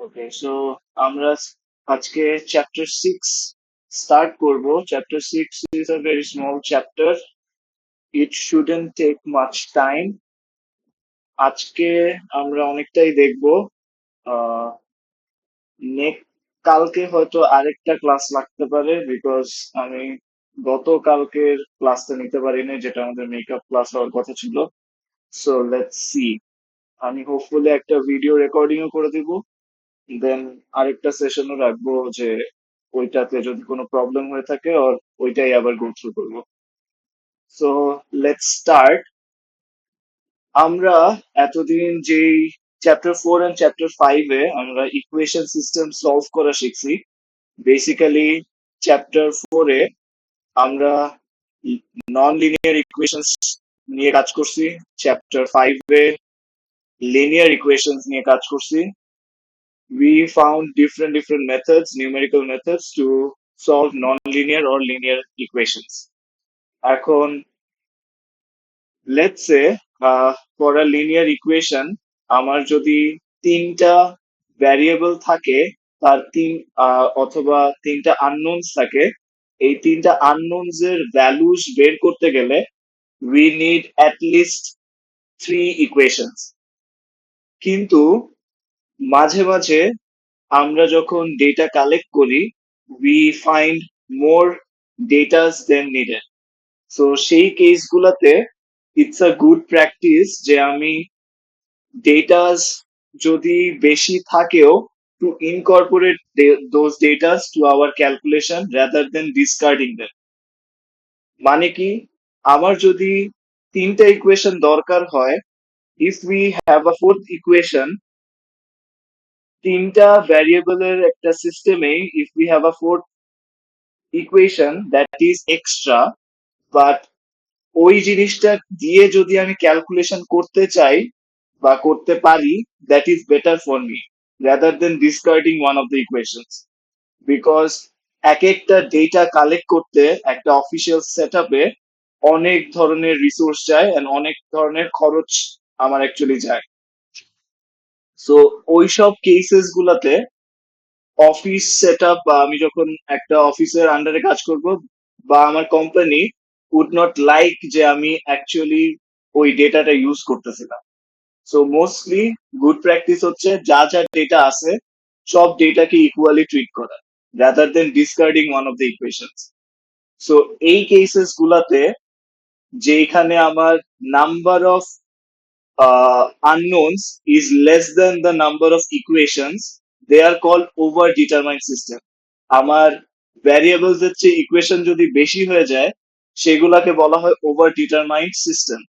ওকে, so আমরা আজকে chapter 6 start করব। Chapter 6 is a very small chapter, it shouldn't take much time. আজকে আমরা অনেকটাই দেখব। আহ কালকে হয়তো আরেকটা ক্লাস লাগতে পারে, বিকজ আমি গতকালকের ক্লাসটা নিতে পারিনি, যেটা আমাদের মেকআপ ক্লাস হওয়ার কথা ছিল। So let's see. আমি হোপফুলি একটা ভিডিও রেকর্ডিংও করে দিব, দেন আরেকটা সেশনও রাখবো, যে ওইটাতে যদি কোনো প্রবলেম হয়ে থাকে আর ওইটাই আবার গো থ্রু করবো। So let's start. আমরা এতদিন যেই চ্যাপ্টার 4 এন্ড চ্যাপ্টার 5 এ আমরা ইকুয়েশন সিস্টেম সলভ করা শিখছি। বেসিক্যালি চ্যাপ্টার 4 এ আমরা নন লিনিয়ার ইকুয়েশনস নিয়ে কাজ করছি, চ্যাপ্টার 5 এ লিনিয়ার ইকুয়েশনস নিয়ে কাজ করছি। We found different methods, numerical methods to solve non-linear or linear equations. এখন let's say for a linear equation আমার যদি তিনটা ভ্যারিয়েবল থাকে, তার অথবা তিনটা আননোনস থাকে, এই তিনটা আননোনস এর ভ্যালুস বের করতে গেলে we need at least 3 equations. কিন্তু মাঝে মাঝে আমরা যখন ডেটা কালেক্ট করি, we find more data than needed. So সেই কেসগুলোতে ইটস আ গুড প্র্যাকটিস যে আমি ডেটাস যদি বেশি থাকেও to incorporate those datas to our calculation rather than discarding them. মানে কি, আমার যদি তিনটা ইকুয়েশন দরকার হয়, if we have a fourth equation, তিনটা ভ্যারিয়েবলের একটা সিস্টেমে if we have a fourth equation that is extra, but ওই জিনিসটা দিয়ে যদি আমি ক্যালকুলেশন করতে চাই বা করতে পারি, that is better for me rather than ডিসকার্ডিং one of the equations. Because এক একটা ডেটা কালেক্ট করতে একটা অফিসিয়াল সেট আপে অনেক ধরনের রিসোর্স যায় and অনেক ধরনের খরচ আমার অ্যাকচুয়ালি যায়। সো ওইসব কেসেস গুলাতে অফিস সেট আপ, বা আমি যখন একটা অফিসের আন্ডারে কাজ করব, বা আমার কোম্পানি উড নট লাইক যে আমি অ্যাকচুয়ালি ওই ডেটাটা ইউজ করতেছিলাম। সো মোস্টলি গুড প্র্যাকটিস হচ্ছে যা যা ডেটা আছে সব ডেটাকে ইকুয়ালি ট্রিট করা rather than ডিসকার্ডিং one of the equations. So এই কেসেস গুলাতে যেখানে আমার number of unknowns is less than the number of equations, they are called over-determined system. আমার ভ্যারিয়েবলস এর চেয়ে ইকুয়েশন যদি বেশি হয়ে যায়, সেগুলাকে বলা হয় ওভার ডিটারমাইন্ড সিস্টেম।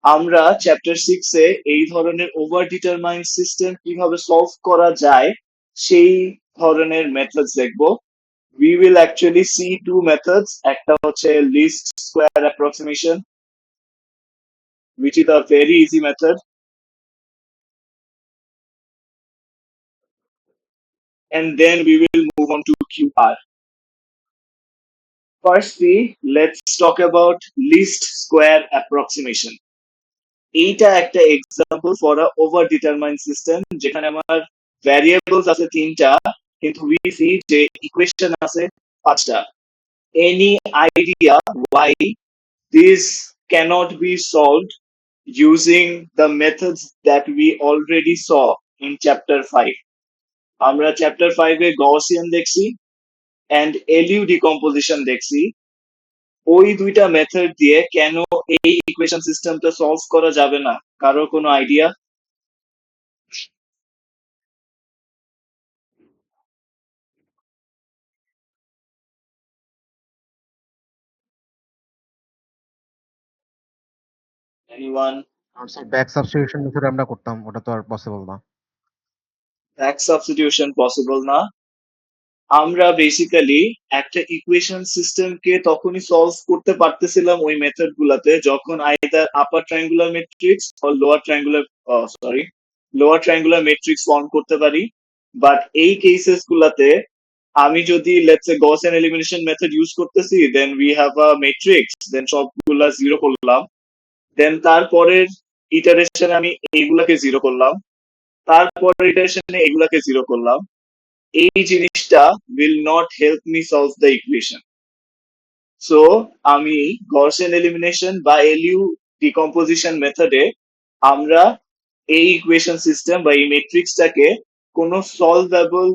আমরা চ্যাপ্টার 6-এ এই ধরনের ওভার ডিটারমাইন্ড সিস্টেম কিভাবে সলভ করা যায় সেই ধরনের মেথডস দেখবো। We will actually see two methods. একটা হচ্ছে least square approximation, which is a very easy method, and then we will move on to QR. Firstly, let's talk about least square approximation. এইটা একটা example for a overdetermined system, যেখানে আমার variables আছে তিনটা, কিন্তু we see যে equation আছে পাঁচটা। Any idea why this cannot be solved using the methods that we already saw in chapter 5? আমরা চ্যাপ্টার 5-এ গaussian দেখছি and LU decomposition দেখছি। ওই দুইটা মেথড দিয়ে কেন এই ইকুয়েশন সিস্টেমটা সলভ করা যাবে না? কারো কোনো আইডিয়া? এনিওয়ান? আর স্যার ব্যাক সাবস্টিটিউশন মেথড আমরা করতাম, ওটা তো আর পসিবল না। ব্যাক সাবস্টিটিউশন পসিবল না। আমরা বেসিক্যালি একটা ইকুয়েশন সিস্টেমকে তখনই সলভ করতে পারতেছিলাম ওই মেথড গুলাতে, যখন either upper triangular matrix or lower triangular matrix form করতে পারি। বাট এই কেসেস গুলাতে আমি যদি let's say Gaussian elimination method use করতেছি, then we have a matrix, then সবগুলা জিরো করলাম, দেন তারপরের ইটারেশনে আমি এইগুলাকে জিরো করলাম, তারপর ইটারেশনে এগুলাকে জিরো করলাম, এই জিনিসটা will not help me solve the equation. So আমি গসিয়ান এলিমিনেশন বা এলইউ ডিকম্পোজিশন মেথডে আমরা এই ইকুয়েশন সিস্টেম বা এই ম্যাট্রিক্সটাকে কোনো সলভেবল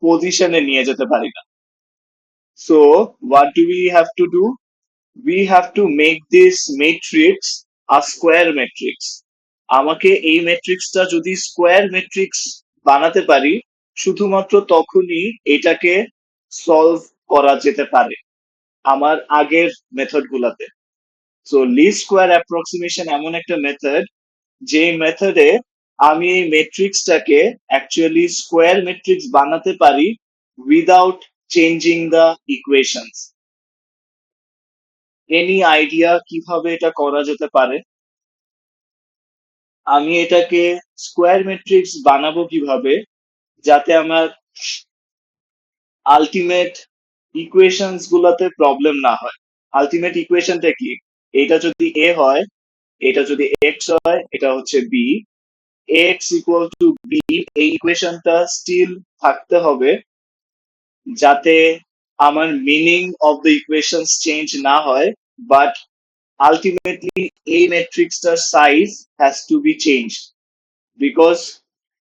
পজিশনে নিয়ে যেতে পারি না। So what do we have to do? We have to make this matrix a square matrix. আমাকে এই ম্যাট্রিক্সটা যদি স্কোয়ার ম্যাট্রিক্স বানাতে পারি, শুধুমাত্র তখনই এটাকে সলভ করা যেতে পারে আমার আগের মেথড গুলাতে। সো লিস্ট স্কোয়ার অ্যাপ্রক্সিমেশন এমন একটা মেথড যে মেথডে আমি এই ম্যাট্রিক্সটাকে অ্যাকচুয়ালি স্কোয়ার ম্যাট্রিক্স বানাতে পারি without changing the equations. Any idea কিভাবে এটা করা যেতে পারে? আমি এটাকে স্কোয়ার ম্যাট্রিক্স বানাবো কিভাবে যাতে আমার আলটিমেট ইকুয়েশনস গুলাতে প্রবলেম না হয়? আলটিমেট ইকুয়েশনটা কি? এটা যদি এ হয়, এটা যদি এক্স হয়, এটা হচ্ছে B, X equal to B, এই ইকুয়েশনটা স্টিল থাকতে হবে যাতে আমার meaning of the equations change না হয়, বাট আলটিমেটলি এই ম্যাট্রিক্সটার size has to be change because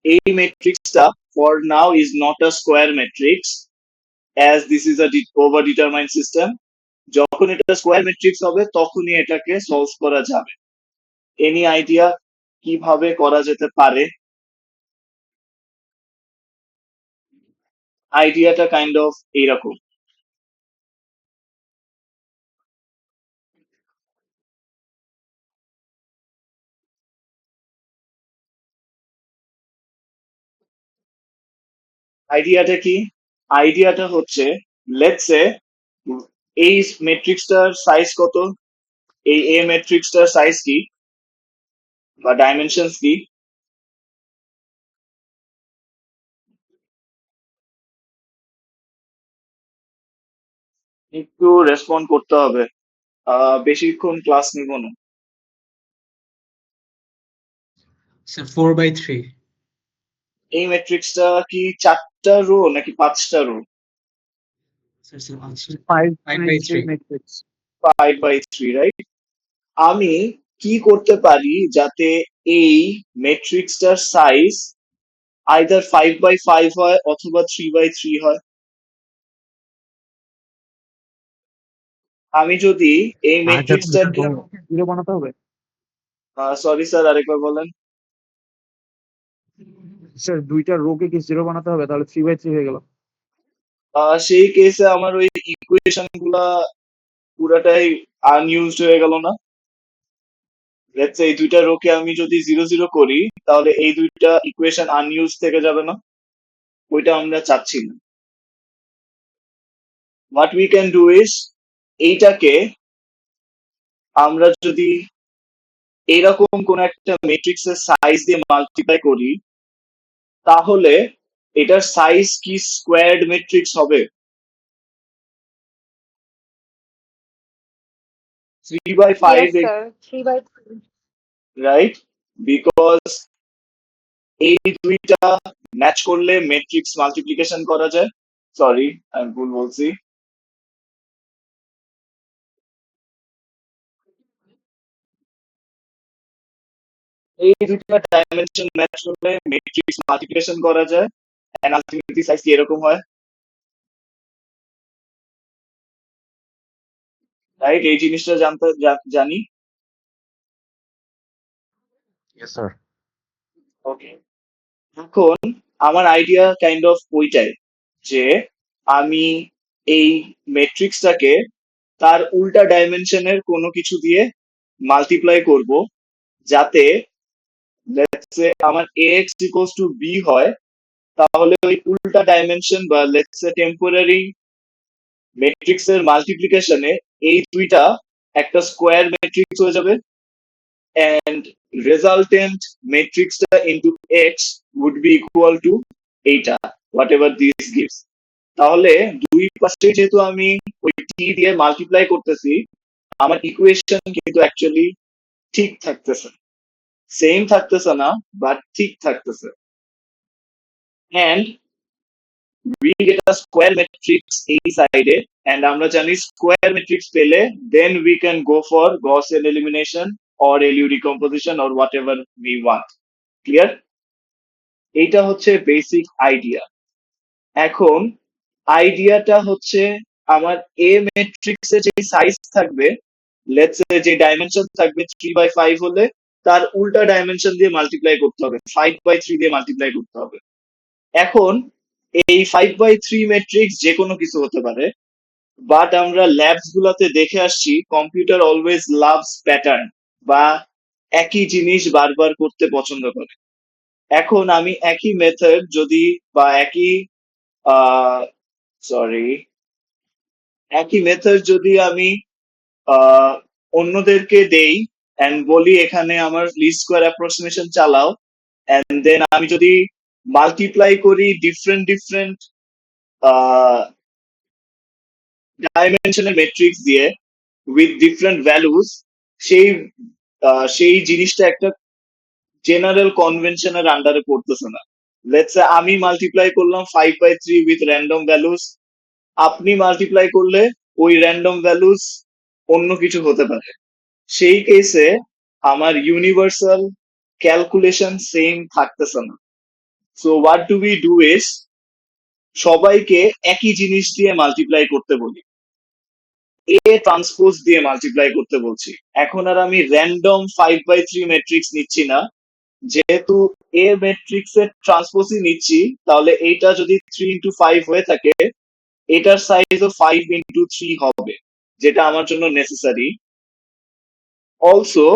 এই ম্যাট্রিক্সটা for now is not a square matrix as this is a overdetermined system. যখন এটা স্কোয়ার ম্যাট্রিক্স হবে তখনই এটাকে সলভ করা যাবে। এনি আইডিয়া কিভাবে করা যেতে পারে? আইডিয়াটা কাইন্ড অফ এইরকম। আইডিয়াটা কি? আইডিয়াটা হচ্ছে, লেটস সে এই ম্যাট্রিক্সটার সাইজ কত, এই এ ম্যাট্রিক্সটার সাইজ কি বা ডাইমেনশনস কি? একটু রেসপন্ড করতে হবে, বেশিক্ষণ ক্লাস নিব না। স্যার 4/3। এই ম্যাট্রিক্সটা কি 4টা রো নাকি 5টা রো? স্যার স্যার আচ্ছা 5/3 5/3। matrix. 5/3, রাইট? আমি কি করতে পারি যাতে এই ম্যাট্রিক্সটার সাইজ আইদার 5/5 হয় অথবা 3/3 হয়? আমি যদি এই ম্যাট্রিক্সটাকে, জিরো বানাতে হবে। সরি স্যার আরেকবার বলেন। স্যার দুইটা রো কে কি জিরো বানাতে হবে, তাহলে 3/3 হয়ে গেল। সেই কেসে আমার ওই ইকুয়েশন গুলা পুরাটাই আনইউজড হয়ে গেল না? লেটস সে এই দুইটা রোকে আমি যদি 0 0 করি তাহলে এই দুইটা ইকুয়েশন আনইউজ থেকে যাবে না? ওইটা আমরা চাচ্ছি না। What we can do is, এইটাকে আমরা যদি এরকম কোন একটা ম্যাট্রিক্সের সাইজ দিয়ে মাল্টিপ্লাই করি তাহলে এটার সাইজ কি স্কোয়ারড ম্যাট্রিক্স হবে? 3/5, Yes, sir. 3/3. রাইট? বিকজ এই দুইটা ম্যাচ করলে ম্যাট্রিক্স মাল্টিপ্লিকেশন করা যায়। সরি আমি ভুল বলছি। এই দুইটা ডাইমেনশন ম্যাচ করলে ম্যাট্রিক্স মাল্টিপ্লিকেশন করা যায় এন্ড আলটিমেটলি সাইজ কি এরকম হয়, রাইট? এই জিনিসটা জানতে জানি। Yes sir. ওকে, এখন আমার আইডিয়া কাইন্ড অফ ওইটাই যে আমি এই ম্যাট্রিক্সটাকে তার উল্টা ডাইমেনশনের কোনো কিছু দিয়ে মাল্টিপ্লাই করব যাতে লেটস সে আমার ax ইকুয়ালস টু b হয়, তাহলে ওই উল্টা ডাইমেনশন বা লেটস সে টেম্পোরারি ম্যাট্রিক্সের মাল্টিপ্লিকেশনে এই দুইটা একটা স্কোয়ার ম্যাট্রিক্স হয়ে যাবে and resultant matrixটা into x would be equal to এইটা whatever this gives. তাহলে দুই পাশে যেহেতু আমি ওই t দিয়ে মাল্টিপ্লাই করতেছি, আমার ইকুয়েশন কিন্তু অ্যাকচুয়ালি ঠিক থাকতেছে, সেম থাকতেছে না বাট ঠিক থাকতেছে। and we get a square matrix এই সাইডে, and আমরা জানি square matrix পেলে then we can go for Gaussian elimination or LU decomposition or whatever we want. Clear? এইটা হচ্ছে বেসিক আইডিয়া। এখন আইডিয়াটা হচ্ছে আমার এ ম্যাট্রিক্সে যে সাইজ থাকবে, লেটস সে যে ডাইমেনশন থাকবে 3/5 হলে তার উল্টা ডাইমেনশন দিয়ে মাল্টিপ্লাই করতে হবে, 5/3 দিয়ে মাল্টিপ্লাই করতে হবে। এখন এই 5/3 ম্যাট্রিক্স যে কোনো কিছু হতে পারে, বাট আমরা ল্যাবস গুলাতে দেখে আসছি কম্পিউটার অলওয়েজ লাভস প্যাটার্ন বা একই জিনিস বারবার করতে পছন্দ করে। এখন আমি একই মেথড যদি বা একই মেথড যদি আমি অন্যদেরকে দেই এন্ড বলি এখানে আমার লিস্ট স্কোয়ার অ্যাপ্রক্সিমেশন চালাও, এন্ড দেন আমি যদি মাল্টিপ্লাই করি ডিফারেন্ট ডাইমেনশনের ম্যাট্রিক্স দিয়ে উইথ ডিফারেন্ট ভ্যালুস, সেই সেই জিনিসটা একটা জেনারেল কনভেনশনের আন্ডারে পড়তেছে না। লেটস আমি মাল্টিপ্লাই করলাম 5/3 উইথ র্যান্ডম ভ্যালুস, আপনি মাল্টিপ্লাই করলে ওই র্যান্ডম ভ্যালুস অন্য কিছু হতে পারে। সেই কেসে আমার ইউনিভার্সাল ক্যালকুলেশন সেম থাকতেছে না। So what do we do is সবাইকে একই জিনিস দিয়ে মাল্টিপ্লাই করতে বলি, এ ট্রান্সপোজ দিয়ে মাল্টিপ্লাই করতে বলছি। এখন আর আমি র্যান্ডম 5/3 ম্যাট্রিক্স নিচ্ছি না, যেহেতু এ ম্যাট্রিক্স এর ট্রান্সপোজই নিচ্ছি, তাহলে এইটা যদি 3x5 হয়ে থাকে এটার সাইজও 5x3 হবে, যেটা আমার জন্য নেসেসারি। অলসো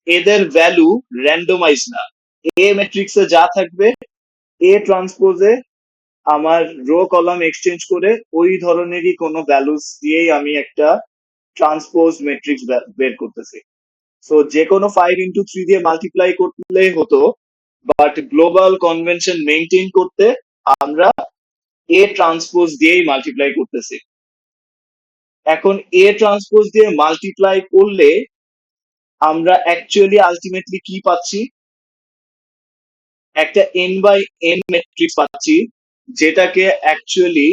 এদের ভ্যালু র্যান্ডমাইজ না, এ ম্যাট্রিক্সে যা থাকবে এ ট্রান্সপোজে আমার রো কলাম এক্সচেঞ্জ করে ওই ধরনেরই কোনো ভ্যালুস দিয়েই আমি একটা ট্রান্সপোজ ম্যাট্রিক্স বের করতেছি। সো যে কোনো 5x3 দিয়ে মাল্টিপ্লাই করলে হতো, বাট গ্লোবাল কনভেনশন মেনটেন করতে আমরা এ ট্রান্সপোজ দিয়েই মাল্টিপ্লাই করতেছি। এখন এ ট্রান্সপোজ দিয়ে মাল্টিপ্লাই করলে আমরা অ্যাকচুয়ালি আলটিমেটলি কি পাচ্ছি, একটা n/n ম্যাট্রিক্স পাচ্ছি, যেটাকে অ্যাকচুয়ালি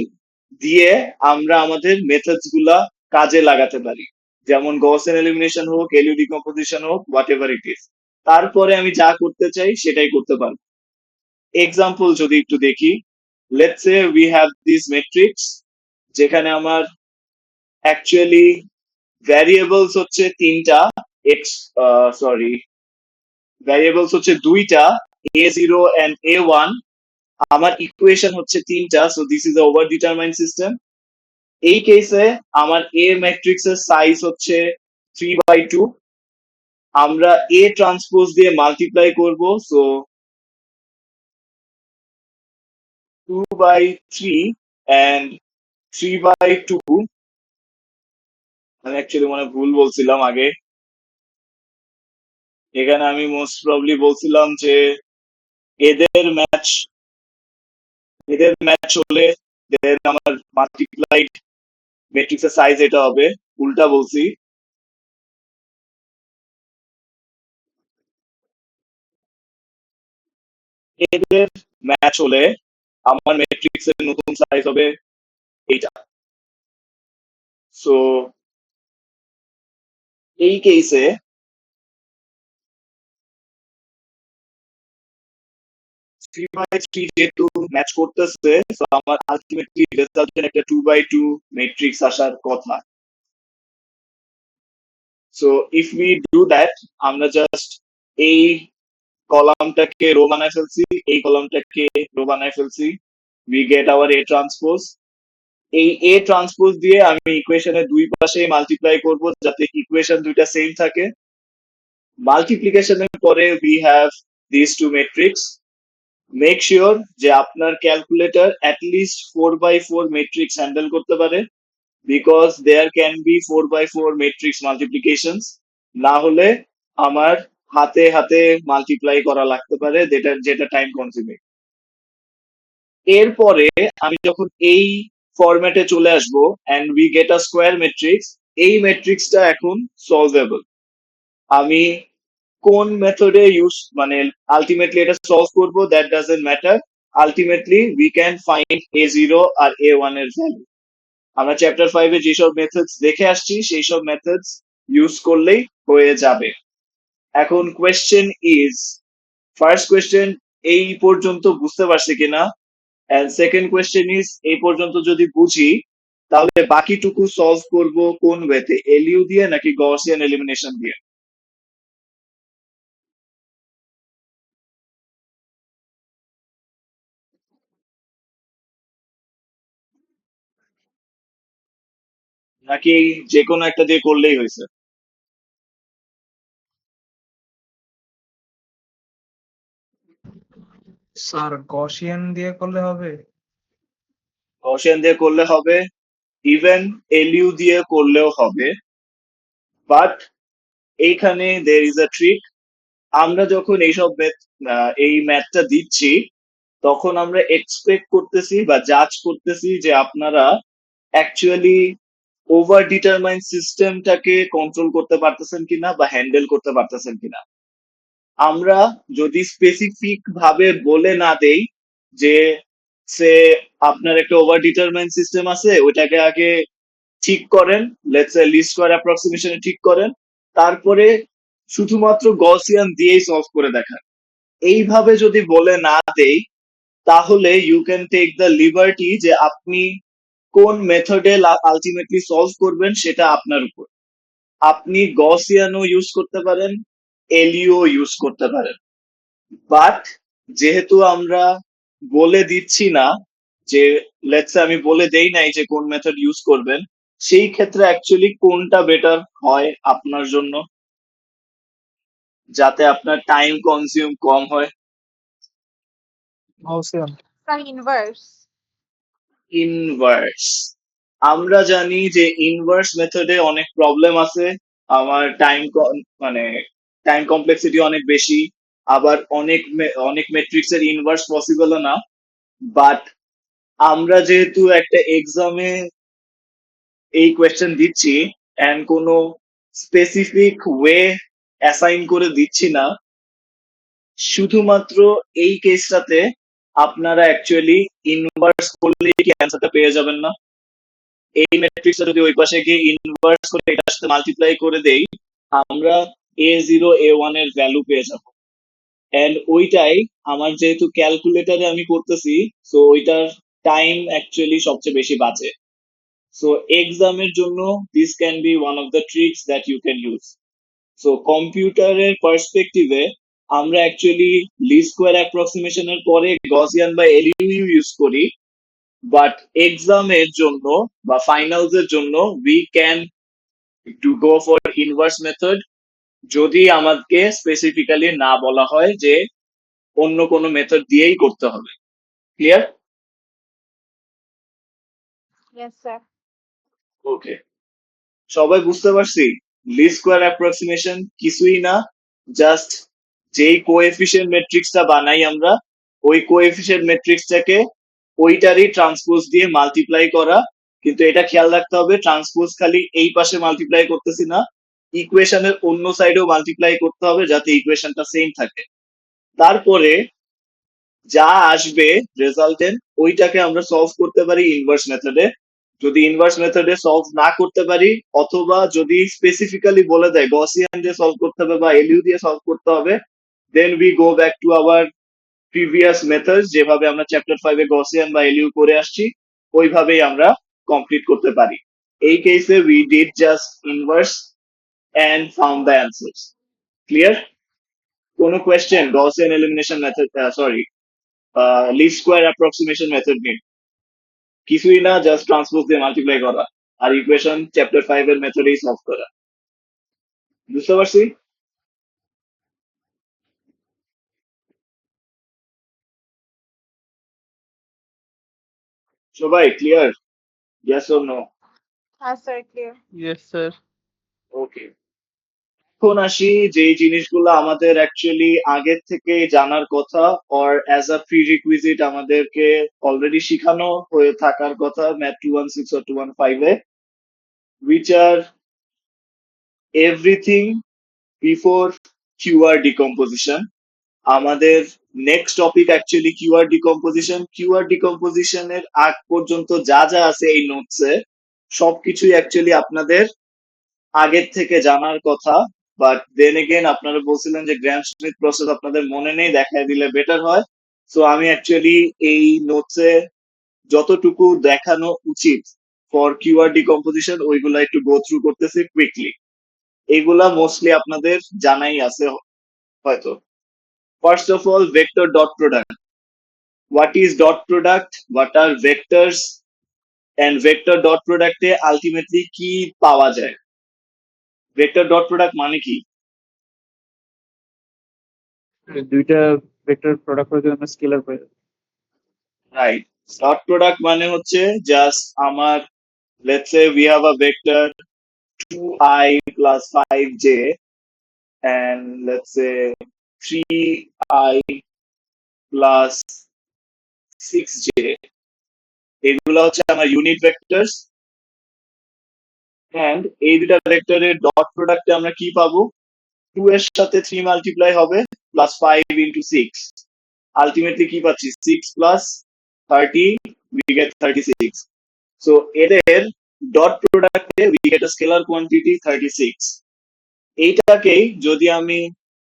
দিয়ে আমরা আমাদের মেথডস গুলা কাজে লাগাতে পারি, যেমন গসিয়ান এলিমিনেশন হোক, এলইউ ডিকম্পোজিশন হোক, হোয়াট এভার ইট ইজ। তারপরে আমি যা করতে চাই সেটাই করতে পারবো। এক্সাম্পল যদি একটু দেখি, let's say we have this matrix যেখানে আমার অ্যাকচুয়ালি ভ্যারিয়েবলস হচ্ছে তিনটা, ভ্যারিয়েবলস হচ্ছে দুইটা, a0 and a1, আমার ইকুয়েশন হচ্ছে তিনটা, so this is over determined system. এই কেসে আমার এ ম্যাট্রিক্স এর সাইজ হচ্ছে 3/2, আমরা এ ট্রান্সপোজ দিয়ে মাল্টিপ্লাই করব, সো 2/3 and 3/2। আমি অ্যাকচুয়ালি মনে ভুল বলছিলাম আগে, এখানে আমি মোস্ট প্রবলি বলছিলাম যে এদের ম্যাচ হলে দেন আমার মাল্টিপ্লাইড ম্যাট্রিক্সের সাইজ এটা হবে, উল্টা বলছি। এদের ম্যাচ হলে আমার ম্যাট্রিক্সের নতুন সাইজ হবে এইটা। সো এই কেসে যেহেতু ম্যাচ করতেছে, সো আমার আলটিমেটলি রেজাল্টের একটা 2/2 ম্যাট্রিক্স আসার কথা। So if we do that, আমরা জাস্ট এই কলামটাকে রো বানায় ফেলছি, এই কলামটাকে রো বানায় ফেলছি, we get hour A transpose. এই এ ট্রান্সপোজ দিয়ে আমি ইকুয়েশনের দুই পাশে মাল্টিপ্লাই করব যাতে ইকুয়েশন দুইটা সেম থাকে। মাল্টিপ্লিকেশনের পরে we have this two matrix. Make sure যে আপনার ক্যালকুলেটর অ্যাটলিস্ট 4/4 ম্যাট্রিক্স হ্যান্ডেল করতে পারে, because there can be 4/4 matrix multiplications. না হলে আমার হাতে হাতে মাল্টিপ্লাই করা লাগতে পারে, যেটা টাইম কনজিউমিং। এরপরে আমি যখন এই ফরম্যাটে চলে আসবো and we get a square matrix, এই ম্যাট্রিক্সটা এখন সলভেবল। আমি কোন মেথডে ইউজ মানে আলটিমেটলি এটা সলভ করবো that doesn't matter, ultimately we can find a0 আর a1 এর ভ্যালু। আমরা চ্যাপ্টার 5 এ যেসব মেথডস দেখে আসছি সেই সব মেথডস ইউজ করলেই হয়ে যাবে। এখন কোয়েশ্চেন ইজ, ফার্স্ট কোয়েশ্চেন এই পর্যন্ত বুঝতে পারছি কিনা, এন্ড সেকেন্ড কোয়েশ্চেন ইজ এই পর্যন্ত যদি বুঝি তাহলে বাকিটুকু সলভ করব কোন ওয়েতে, এলইউ দিয়ে নাকি গসিয়ান এলিমিনেশন দিয়ে? নাকি যে কোনো একটা দিয়ে করলেই হয়েছে? স্যার গসিয়ান দিয়ে করলে হবে? গসিয়ান দিয়ে করলে হবে, ইভেন এলইউ দিয়ে করলেও হবে, বাট এইখানে দের ইজ আ ট্রিক। আমরা যখন এই ম্যাথটা দিচ্ছি তখন আমরা এক্সপেক্ট করতেছি বা জাজ করতেছি যে আপনারা অ্যাকচুয়ালি ওভার ডিটারমাইন সিস্টেমটাকে কন্ট্রোল করতে পারতেছেন কিনা বা হ্যান্ডেল করতে পারতেছেন কিনা। আমরা যদি স্পেসিফিক ভাবে বলে না দেই যে সে আপনার একটা ওভার ডিটারমাইন সিস্টেম আছে ওইটাকে আগে ঠিক করেন, লেটস লিস্ট স্কয়ার অ্যাপ্রক্সিমেশনে ঠিক করেন, তারপরে শুধুমাত্র গসিয়ান দিয়েই সলভ করে দেখান, এইভাবে যদি বলে না দেই তাহলে you can take the liberty যে আপনি কোন মেথডে আলটিমেটলি সলভ করবেন সেটা আপনার উপর। আপনি গসিয়ানও ইউজ করতে পারেন, এলইউ ইউজ করতে পারেন, বাট যেহেতু আমরা বলে দিচ্ছি না যে, লেটস আমি বলে দেই নাই যে কোন মেথড ইউজ করবেন, সেই ক্ষেত্রে অ্যাকচুয়ালি কোনটা বেটার হয় আপনার জন্য যাতে আপনার টাইম কনজিউম কম হয়? গসিয়ান। Sir inverse. ইনভার্স। আমরা জানি যে ইনভার্স মেথডে অনেক প্রবলেম আছে, আমার মানে টাইম কমপ্লেক্সিটি অনেক বেশি, আবার অনেক মেট্রিক্স এর ইনভার্স পসিবলও না, বাট আমরা যেহেতু একটা এক্সামে এই কোয়েশ্চেন দিচ্ছি এন্ড কোনো স্পেসিফিক ওয়ে অ্যাসাইন করে দিচ্ছি না, শুধুমাত্র এই কেসটাতে আপনারা অ্যাকচুয়ালি ইনভার্স করলেই কি অ্যান্সারটা পেয়ে যাবেন না? এই ম্যাট্রিক্সটা যদি ওই পাশে গিয়ে ইনভার্স করে এটার সাথে মাল্টিপ্লাই করে দেই, আমরা a0 a1 এর ভ্যালু পেয়ে যাব, এন্ড ওইটাই আমার যেহেতু ক্যালকুলেটরে আমি করতেছি সো ওইটার টাইম অ্যাকচুয়ালি সবচেয়ে বেশি বাঁচে। সো এক্সামের জন্য this can be one of the tricks that you can use. So কম্পিউটারের পার্সপেক্টিভে আমরা অ্যাকচুয়ালি লিস্ট স্কয়ার অ্যাপ্রক্সিমেশনের পরে গসিয়ান বা এলইউ ইউজ করি, বাট এক্সামের জন্য বা ফাইনালস এর জন্য we can to go for inverse method যদি আমাকে স্পেসিফিক্যালি না বলা হয় যে অন্য কোনো মেথড দিয়েই করতে হবে। ক্লিয়ার? Yes sir. ওকে, সবাই বুঝতে পারছি লিস্ট স্কয়ার অ্যাপ্রক্সিমেশন কিছুই না, জাস্ট যেই কোএফিসিয়েন্ট ম্যাট্রিক্সটা বানাই আমরা ওই কোএফিসিয়েন্ট ম্যাট্রিক্সটাকে ওইটারই ট্রান্সপোজ দিয়ে মাল্টিপ্লাই করা, কিন্তু এটা খেয়াল রাখতে হবে ট্রান্সপোজ খালি এই পাশে মাল্টিপ্লাই করতেছি না, ইকুয়েশনের অন্য সাইডেও মাল্টিপ্লাই করতে হবে যাতে ইকুয়েশনটা সেম থাকে। তারপরে যা আসবে রেজাল্টেন্ট ওইটাকে আমরা সলভ করতে পারি ইনভার্স মেথডে। যদি ইনভার্স মেথডে সলভ না করতে পারি অথবা যদি স্পেসিফিক্যালি বলে দেয় গসিয়ান দিয়ে সলভ করতে হবে বা এলইউ দিয়ে সলভ করতে হবে, then we go back to our previous method, যেভাবে আমরা চ্যাপ্টার 5 এ গসিয়ান বা এলইউ করে আসছি ওইভাবেই আমরা কমপ্লিট করতে পারি। এই কেসে we did just inverse and found the answers. Clear? কোনো question Gaussian elimination method, sorry least square approximation method নিয়ে? কিছুই না, জাস্ট ট্রান্সপোজ দিয়ে মাল্টিপ্লাই করা আর ইকুয়েশন চ্যাপ্টার 5 এর মেথডেই সলভ করা। বুঝতে পারছি? সবাই ক্লিয়ার? Yes or no? হ্যাঁ sir clear. Yes sir. Okay, এখন আসি যেই জিনিসগুলো আমাদের অ্যাকচুয়ালি আগের থেকে জানার কথা or as a prerequisite আমাদেরকে অলরেডি শিখানো হয়ে থাকার কথা ম্যাথ 216 or 215 এ, which are everything before QR decomposition. আমাদের next topic actually QR decomposition. QR ডিকম্পোজিশনের আগ পর্যন্ত যা যা আছে এই নোটসে সবকিছুই অ্যাকচুয়ালি আপনাদের আগের থেকে জানার কথা, বাট দেন এগেন আপনারা বলছিলেন যে গ্র্যাম স্মিথ প্রসেস আপনাদের মনে নেই, দেখায় দিলে বেটার হয়। সো আমি অ্যাকচুয়ালি এই নোটসে যতটুকু দেখানো উচিত ফর কিউআর ডিকম্পোজিশন ওইগুলা একটু গো থ্রু করতেছি কুইকলি। এগুলা মোস্টলি আপনাদের জানাই আছে হয়তো। First of all, vector dot product. What is dot product, what are vectors, and vector dot প্রোডাক্টে আলটিমেটলি কি পাওয়া যায়। ভেক্টর ডট প্রোডাক্ট মানে কি? দুইটা ভেক্টর প্রোডাক্ট করে যদি আমরা স্কেলার পাই। রাইট। ডট প্রোডাক্ট মানে হচ্ছে জাস্ট আমার, let's say we have a vector 2i plus 5j and let's say 3i plus 6j, এগুলো হচ্ছে আমার ইউনিট ভেক্টরস। এন্ড এই দুটা ভেক্টরের ডট প্রোডাক্টে আমরা কি পাবো? 2 এর সাথে 3 মাল্টিপ্লাই হবে প্লাস 5 ইন্টু 6, আলটিমেটলি কি পাচ্ছি? 6 প্লাস 30, we get 36. সো এদের ডট প্রোডাক্টে we get a scalar quantity 36. এইটাকেই যদি আমি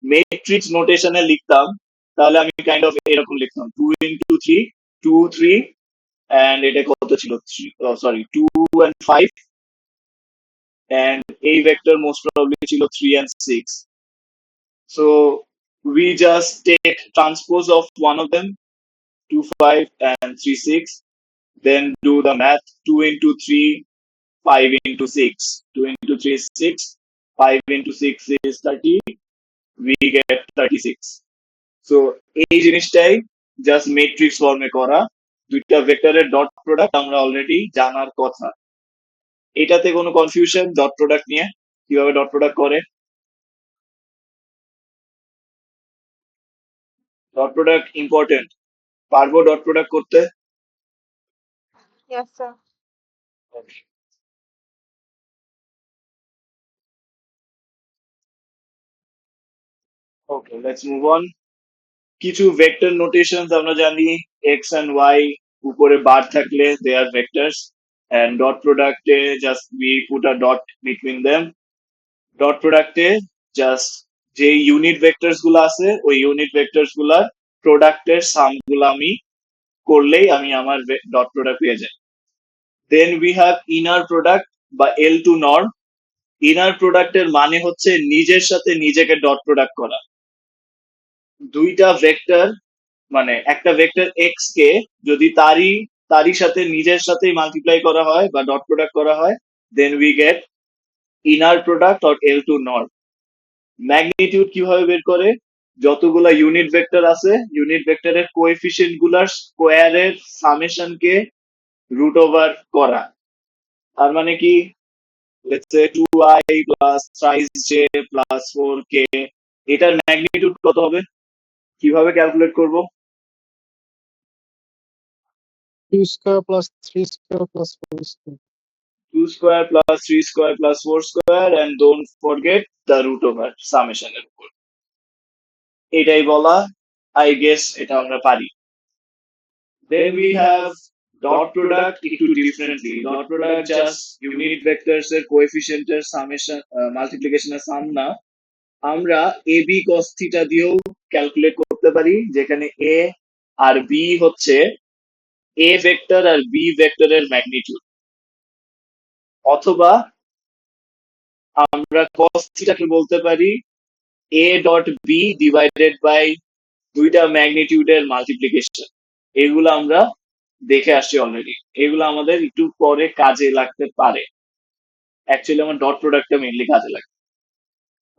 ম্যাট্রিক্স নোটেশনে লিখতাম তাহলে আমি কাইন্ড অফ এরকম লিখতাম 2 ইন্টু 3, 2 3, এন্ড এটা কত ছিল? সরি 2 and 5, and এই ভেক্টর মোস্ট প্রবাবলি ছিল 3 and 6. So we just take transpose of one of them, 2 5 and 3 6, then do the math. 2 into 3, 5 into 6, 2 into 3 is 6, 5 into 6 is 30, we get 36. So এই জিনিসটাই just matrix ফর্মে করা। দুইটা ভেক্টরের dot product আমরা already জানার কথা। এটাতে কোনো কনফিউশন ডট প্রোডাক্ট নিয়ে? কিভাবে ডট প্রোডাক্ট করে? ডট প্রোডাক্ট ইম্পর্টেন্ট, পারবো ডট প্রোডাক্ট করতে? Yes, sir. Okay, let's move on. কিছু ভেক্টর নোটেশনস আমরা জানি, এক্স এন্ড ওয়াই উপরে বার থাকলে দে আর ভেক্টরস, এন্ড ডট প্রোডাক্টে just we put a dot between them. Dot প্রোডাক্টে জাস্ট যে ইউনিট ভেক্টরস গুলো আছে ওই ইউনিট ভেক্টরস গুলার প্রোডাক্টের সাম গুলো আমি করলেই আমি আমার ডট প্রোডাক্ট পেয়ে যাই। Then we have inner product বা L2 নর্ম। ইনার প্রোডাক্টের মানে হচ্ছে নিজের সাথে নিজেকে ডট প্রোডাক্ট করা। দুইটা ভেক্টর মানে একটা ভেক্টর এক্স কে যদি তারই সাথে নিজের সাথেই মাল্টিপ্লাই করা হয় বা ডট প্রোডাক্ট করা হয়, then we get inner product or L2 norm. Magnitude কিভাবে বের করে? যতগুলা ইউনিট ভেক্টর আছে ইউনিট ভেক্টরের কোএফিসিয়েন্ট গুলার স্কোয়ারের সামেশনকে রুট ওভার করা। তার মানে কি, let's say 2i plus 5j plus 4k, এটার ম্যাগনিটিউড কত হবে? কিভাবে ক্যালকুলেট করব? 2 square plus 3 square plus 4 square. 2 square plus 3 square plus 4 square, and don't forget the root over summation এর উপর। এটাই বলা, আই গেস এটা আমরা পারি। Then we have dot product একটু differently. Dot product just unit vectors এর কোএফিসিয়েন্ট এর সামেশন মাল্টিপ্লিকেশন এর সাম না, আমরা এ বি cos থিটা দিয়েও ক্যালকুলেট করতে পারি, যেখানে এ আর বি হচ্ছে এ ভেক্টর আর বি ভেক্টরের ম্যাগনিটিউড। অথবা আমরা cos থিটাকে বলতে পারি A dot B divided by দুইটা ম্যাগনিটিউডের মাল্টিপ্লিকেশন। এগুলো আমরা দেখে আসছি অলরেডি, এগুলো আমাদের একটু পরে কাজে লাগতে পারে। অ্যাকচুয়ালি আমার ডট প্রোডাক্টটা মেইনলি কাজে লাগে।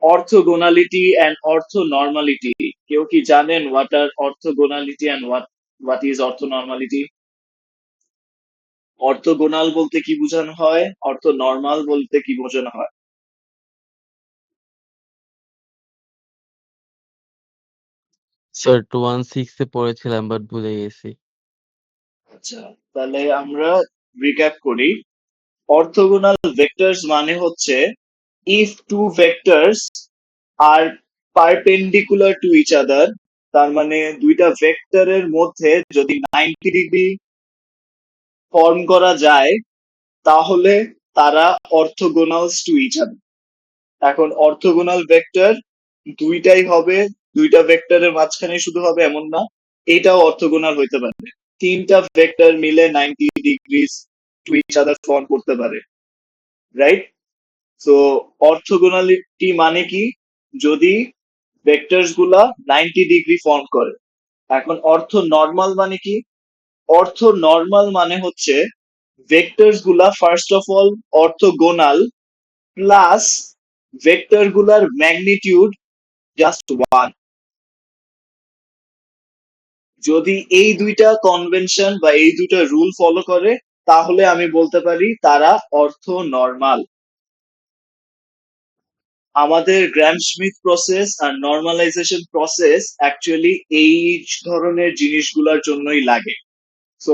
অর্থোগোনালিটি অ্যান্ড অর্থোনর্মালিটি, কেউ কি জানেন what are orthogonality and what is orthonormality? Orthogonal বলতে কি বোঝানো হয়, অর্থোনর্মাল বলতে কি বোঝানো হয়? স্যার 216 এ পড়েছিলাম বাট ভুলে গেছি। আচ্ছা, তাহলে আমরা রিক্যাপ করি। অর্থোগোনাল ভেক্টরস মানে হচ্ছে if two vectors are perpendicular to each other তার মানে দুইটা ভেক্টরের মধ্যে যদি 90 ডিগ্রি ফর্ম করা যায় তাহলে তারা অর্থোগোনালস টু ইচ আদার। এখন অর্থোগোনাল ভেক্টর দুইটাই হবে, দুইটা ভেক্টরের মাঝখানে শুধু হবে এমন না, এটাও অর্থোগোনাল হইতে পারে। তিনটা ভেক্টর মিলে 90 degrees to each other form করতে পারে, রাইট? সো অর্থোগোনালিটি মানে কি? যদি ভেক্টরস গুলা 90 ডিগ্রি ফর্ম করে। এখন অর্থ নর্মাল মানে কি? অর্থ নর্মাল মানে হচ্ছে ভেক্টরস গুলা first of all orthogonal plus vector গুলার ম্যাগনিটিউড জাস্ট 1। যদি এই দুইটা কনভেনশন বা এই দুইটা রুল ফলো করে তাহলে আমি বলতে পারি তারা অর্থ নর্মাল। আমাদের গ্রাম-স্মিথ প্রসেস আর নর্মালাইজেশন প্রসেস অ্যাকচুয়ালি এই ধরনের জিনিসগুলোর জন্যই লাগে। সো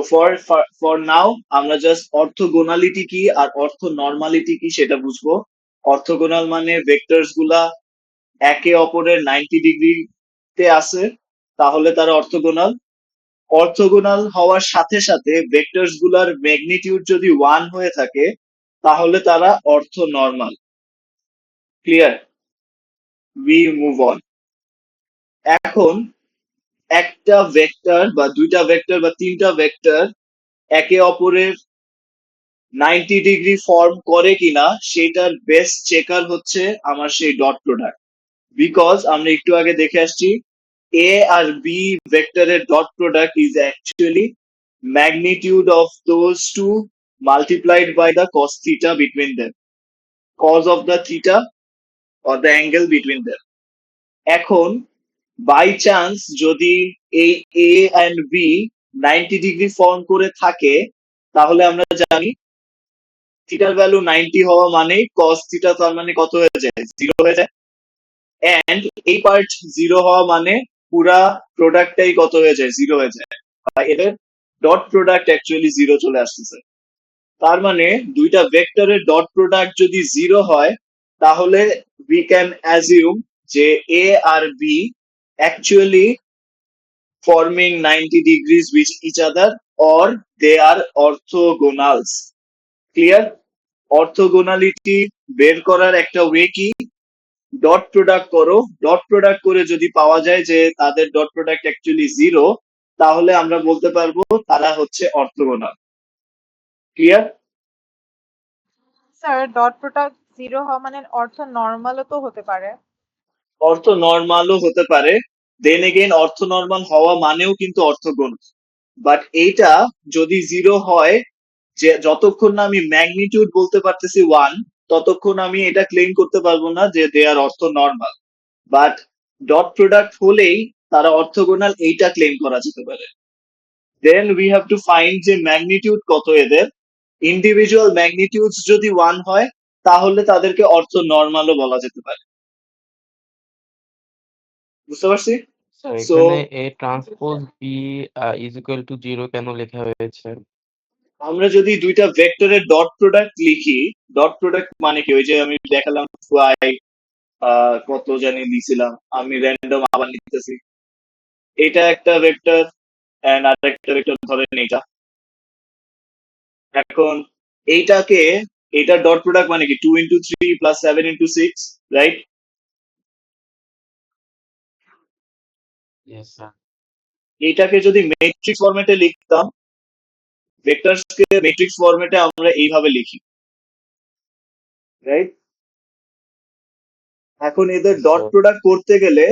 ফর নাও আমরা জাস্ট অর্থোগোনালিটি কি আর অর্থ নর্মালিটি কি সেটা বুঝবো। অর্থোগোনাল মানে ভেক্টরস গুলা একে অপরের 90 ডিগ্রিতে আছে তাহলে তারা অর্থোগোনাল। অর্থোগোনাল হওয়ার সাথে সাথে ভেক্টরস গুলার ম্যাগনিটিউড যদি 1 হয়ে থাকে তাহলে তারা অর্থ normal. Clear? We move on. এখন একটা ভেক্টর বা দুইটা ভেক্টর বা তিনটা ভেক্টর একে অপরের 90 ডিগ্রি ফর্ম করে কিনা সেটার বেস্ট চেকার হচ্ছে আমার সেই ডট প্রোডাক্ট। বিকজ আমরা একটু আগে দেখে আসছি এ আর বি ভেক্টরের dot product is actually magnitude of those two multiplied by the cos theta between them, cos of the theta or the angle between them. এখন বাই চান্স যদি এই এ এন্ড বি 90 ডিগ্রি ফর্ম করে থাকে তাহলে আমরা জানি থিটার ভ্যালু 90 হওয়া মানে cos থিটা তার মানে কত হয়ে যায়? 0 হয়ে যায়। এন্ড এই পার্ট 0 হওয়া মানে পুরা প্রোডাক্টটাই কত হয়ে যায়? 0 হয়ে যায়। এদের ডট প্রোডাক্ট অ্যাকচুয়ালি 0 চলে আসতেছে। তার মানে দুইটা ভেক্টরের ডট প্রোডাক্ট যদি 0 হয় তাহলে we can assume যে A R B actually forming 90 degrees with each other or they are orthogonals. Clear? অর্থোগোনালিটি বের করার একটা ওয়ে কি? ডট প্রোডাক্ট করো, ডট প্রোডাক্ট করে যদি পাওয়া যায় যে তাদের ডট প্রোডাক্ট অ্যাকচুয়ালি 0 তাহলে আমরা বলতে পারবো তারা হচ্ছে orthogonal. Clear? Sir dot product 0 হওয়া মানে অর্থ নর্মালও তো হতে পারে। অর্থ নর্মালও হতে পারে, দেন এগেইন অর্থ নর্মাল হওয়া মানেও কিন্তু অর্থোগোনাল। বাট এইটা যদি 0 হয়, যে যতক্ষণ না আমি ম্যাগনিটিউড বলতে পারতেছি 1 ততক্ষণ আমি এটা ক্লেম করতে পারবো না যে দে আর অর্থ নর্মাল। বাট ডট প্রোডাক্ট হলেই তারা অর্থোগোনাল এইটা ক্লেম করা যেতে পারে। Then we have to find যে ম্যাগনিটিউড কত এদের। ইন্ডিভিজুয়াল ম্যাগনিটিউডস যদি 1 হয় তাহলে তাদেরকে অর্থ নর্মালও বলা যেতে পারে। বুঝতে পারছি? স্যার সো এখানে A transpose B is equal to 0 কেন লেখা হয়েছে? আমরা যদি দুইটা ভেক্টরের ডট প্রোডাক্ট লিখি, ডট প্রোডাক্ট মানে কি? ওই যে আমি দেখালাম y কত জানি দিছিলাম, আমি র্যান্ডম আবার লিখতেছি। এটা একটা ভেক্টর এন্ড আরেকটা ভেক্টর ধরেন এটা। এখন এইটাকে এটা ডট প্রোডাক্ট মানে কি 2 into 3 plus 7 into 6, right? Yes, sir. এইটাকে যদি ম্যাট্রিক্স ফরম্যাটে লিখতাম, ভেক্টরসকে ম্যাট্রিক্স ফরম্যাটে আমরা এইভাবে লিখি, রাইট? এখন এদের Yes, ডট sir. প্রোডাক্ট করতে গেলে,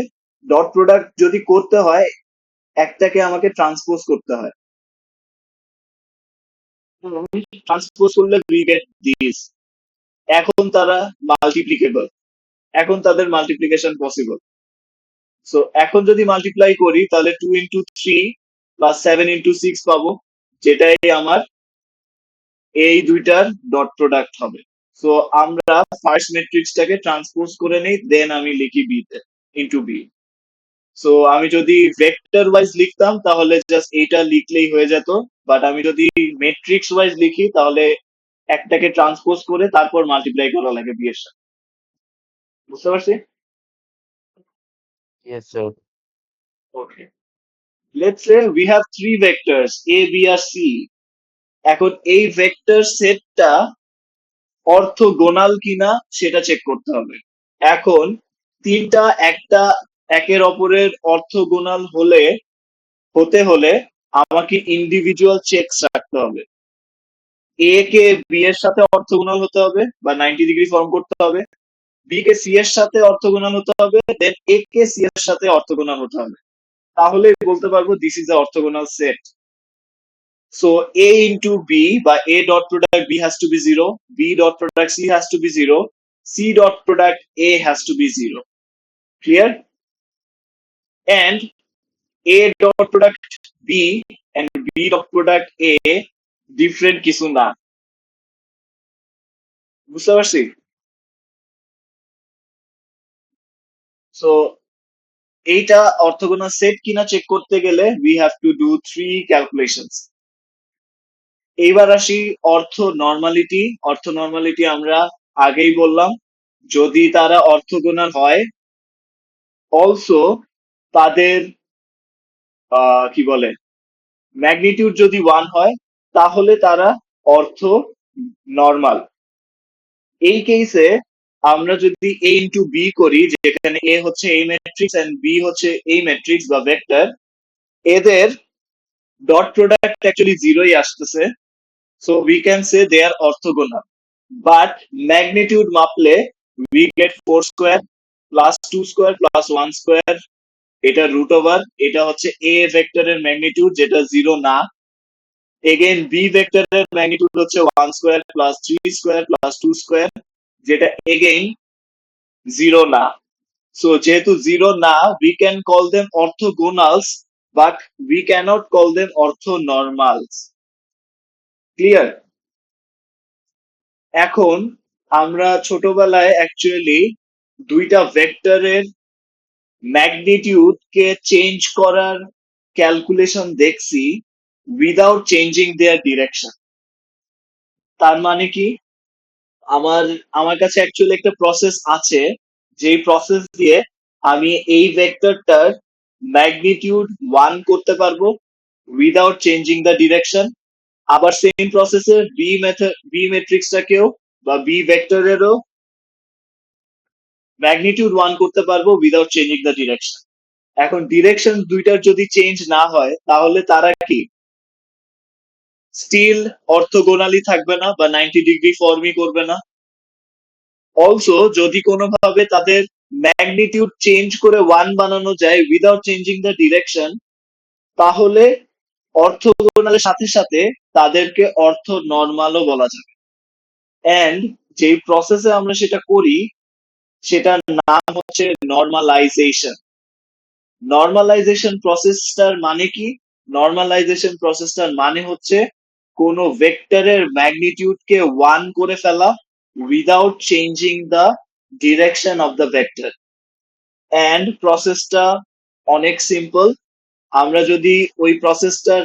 ডট প্রোডাক্ট যদি করতে হয় একটাকে আমাকে ট্রান্সপোজ করতে হয়। ট্রান্সপোজ করলে উই গেট দিস। এখন তারা মাল্টিপ্লিকেবল, এখন তাদের মাল্টিপ্লিকেশন পসিবল। সো এখন যদি মাল্টিপ্লাই করি তাহলে 2 into 3 plus 7 into 6 পাবো, যেটাই আমার এই দুইটার ডট প্রোডাক্ট হবে। সো আমরা ফার্স্ট ম্যাট্রিক্সটাকে ট্রান্সপোজ করে নেই, দেন আমি লিখি বি তে ইনটু বি। সো আমি যদি ভেক্টর ওয়াইজ লিখতাম তাহলে জাস্ট এইটা লিখলেই হয়ে যেত, বাট আমি যদি ম্যাট্রিক্স ওয়াইজ লিখি তাহলে একটাকে ট্রান্সপোজ করে তারপর মাল্টিপ্লাই করা লাগে বি এর সাথে। বুঝতে পারছি? Yes, sir. Okay. Let's say we have three vectors A, B R C. এখন এই ভেক্টর সেটটা অর্থোগোনাল কিনা সেটা চেক করতে হবে। এখন তিনটা একের অপরের অর্থোগোনাল হতে হলে আমাকে ইন্ডিভিজুয়াল চেকস রাখতে হবে। এ কে বি এর সাথে অর্থোগোনাল হতে হবে বা 90 ডিগ্রি ফর্ম করতে হবে, বি কে সি এর সাথে অর্থোগোনাল হতে হবে, দেন এ কে সি এর সাথে অর্থোগোনাল হতে হবে, তাহলে বলতে পারবো this is a orthogonal set. So A into B by A dot product B has to be 0, B dot product C has to be 0, C dot product A has to be 0. Clear? And A dot product B and B dot product A different কিছু না। বুঝতে পারছি? So এইটা orthogonal set কিনা check করতে গেলে we have to do 3 calculations. এইবার আসি অর্থ নর্মালিটি আমরা আগেই বললাম যদি তারা অর্থোগোনাল হয় অলসো তাদের কি বলে ম্যাগনিটিউড যদি 1 হয় তাহলে তারা অর্থ নর্মাল। এই কেসে আমরা যদি A ইন্টু বি করি, যেখানে A হচ্ছে এই ম্যাট্রিক্স এন্ড বি হচ্ছে এই ম্যাট্রিক্স বা ভেক্টর, এদের ডট প্রোডাক্ট অ্যাকচুয়ালি 0ই আসতেছে, so we can say they are orthogonal, but magnitude মাপলে we get 4 square plus 2 square plus 1 square, এটা রুট ওভার, এটা হচ্ছে a ভেক্টরের ম্যাগনিটিউড যেটা 0 না, এগেইন বি ভেক্টরের ম্যাগনিটিউড হচ্ছে 1 square plus 3 square plus 2 square, যেটা এগেইন 0 না। So যেহেতু 0 না, we can call them orthogonals but we cannot call them orthonormals. Clear? এখন আমরা ছোটবেলায় অ্যাকচুয়ালি দুইটা ভেক্টরের ম্যাগনিটিউড কে চেঞ্জ করার ক্যালকুলেশন দেখছি উইদাউট চেঞ্জিং দেয়ার ডিরেকশন। তার মানে কি, আমার কাছে অ্যাকচুয়ালি একটা প্রসেস আছে, যেই প্রসেস দিয়ে আমি এই ভেক্টরটার ম্যাগনিটিউড 1 করতে পারবো উইদাউট চেঞ্জিং দ্য ডিরেকশন, আবার সেম প্রসেসে বি ম্যাট্রিক্সটাকেও বা বি ভেক্টরেরও ম্যাগনিটিউড 1 করতে পারবো উইদাউট চেঞ্জিং দ্য ডিরেকশন। এখন ডিরেকশন দুইটার যদি চেঞ্জ না হয় তাহলে তারা কি স্টিল অর্থোগোনালি থাকবে না বা 90 ডিগ্রি ফর্মই করবে না। অলসো যদি কোনোভাবে তাদের ম্যাগনিটিউড চেঞ্জ করে 1 বানানো যায় উইদাউট চেঞ্জিং দ্য ডিরেকশন, তাহলে অর্থোগোনালের সাথে সাথে তাদেরকে অর্থ নর্মালও বলা যাবে। এন্ড যেই প্রসেসে আমরা সেটা করি সেটার নাম হচ্ছে নর্মালাইজেশন। নর্মালাইজেশন প্রসেসটার মানে কি? নর্মালাইজেশন প্রসেসটার মানে হচ্ছে কোন ভেক্টরের ম্যাগনিটিউডকে 1 করে ফেলা without changing the direction of the vector. And প্রসেসটা অনেক সিম্পল। আমরা যদি ওই প্রসেসটার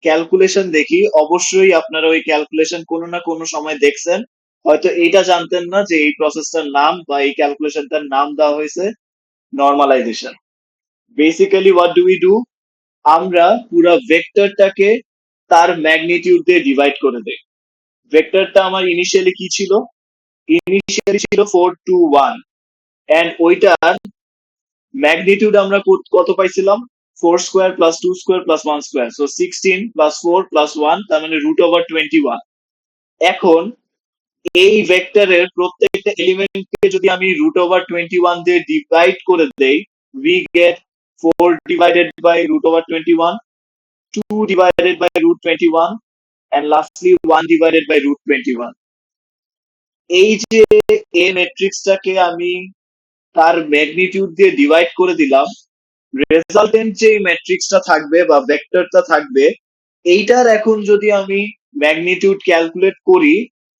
ক্যালকুলেশন দেখি, অবশ্যই আপনারা ওই ক্যালকুলেশন কোনো না কোনো সময় দেখছেন, হয়তো এইটা জানতেন না যে এই প্রসেসটার নাম বা এই ক্যালকুলেশনটার নাম দেওয়া হয়েছে normalisation. Basically what do we do, আমরা পুরো ভেক্টরটাকে তার ম্যাগনিটিউড দিয়ে ডিভাইড করে দেই। ভেক্টরটা আমার ইনিশিয়ালি কি ছিল? ইনিশিয়ালি ছিল 4 2 1, এন্ড ওইটার ম্যাগনিটিউড আমরা কত পাইছিলাম? 4 square plus 2 square plus 1 square, so 16 plus 4 plus 1, তার মানে রুট ওভার 21। এখন এই ভেক্টরের প্রত্যেকটা এলিমেন্টকে যদি আমি রুট ওভার 21 দিয়ে ডিভাইড করে দেই, we get 4 divided by root over 21, 2 divided by root 21, and lastly 1 divided by root 21. এই যে a ম্যাট্রিক্সটাকে আমি তার ম্যাগনিটিউড দিয়ে ডিভাইড করে দিলাম, রেজাল্টেন্ট যে ম্যাট্রিক্সটা থাকবে বা ভেক্টরটা থাকবে, এইটার এখন যদি আমি ম্যাগনিটিউড ক্যালকুলেট করি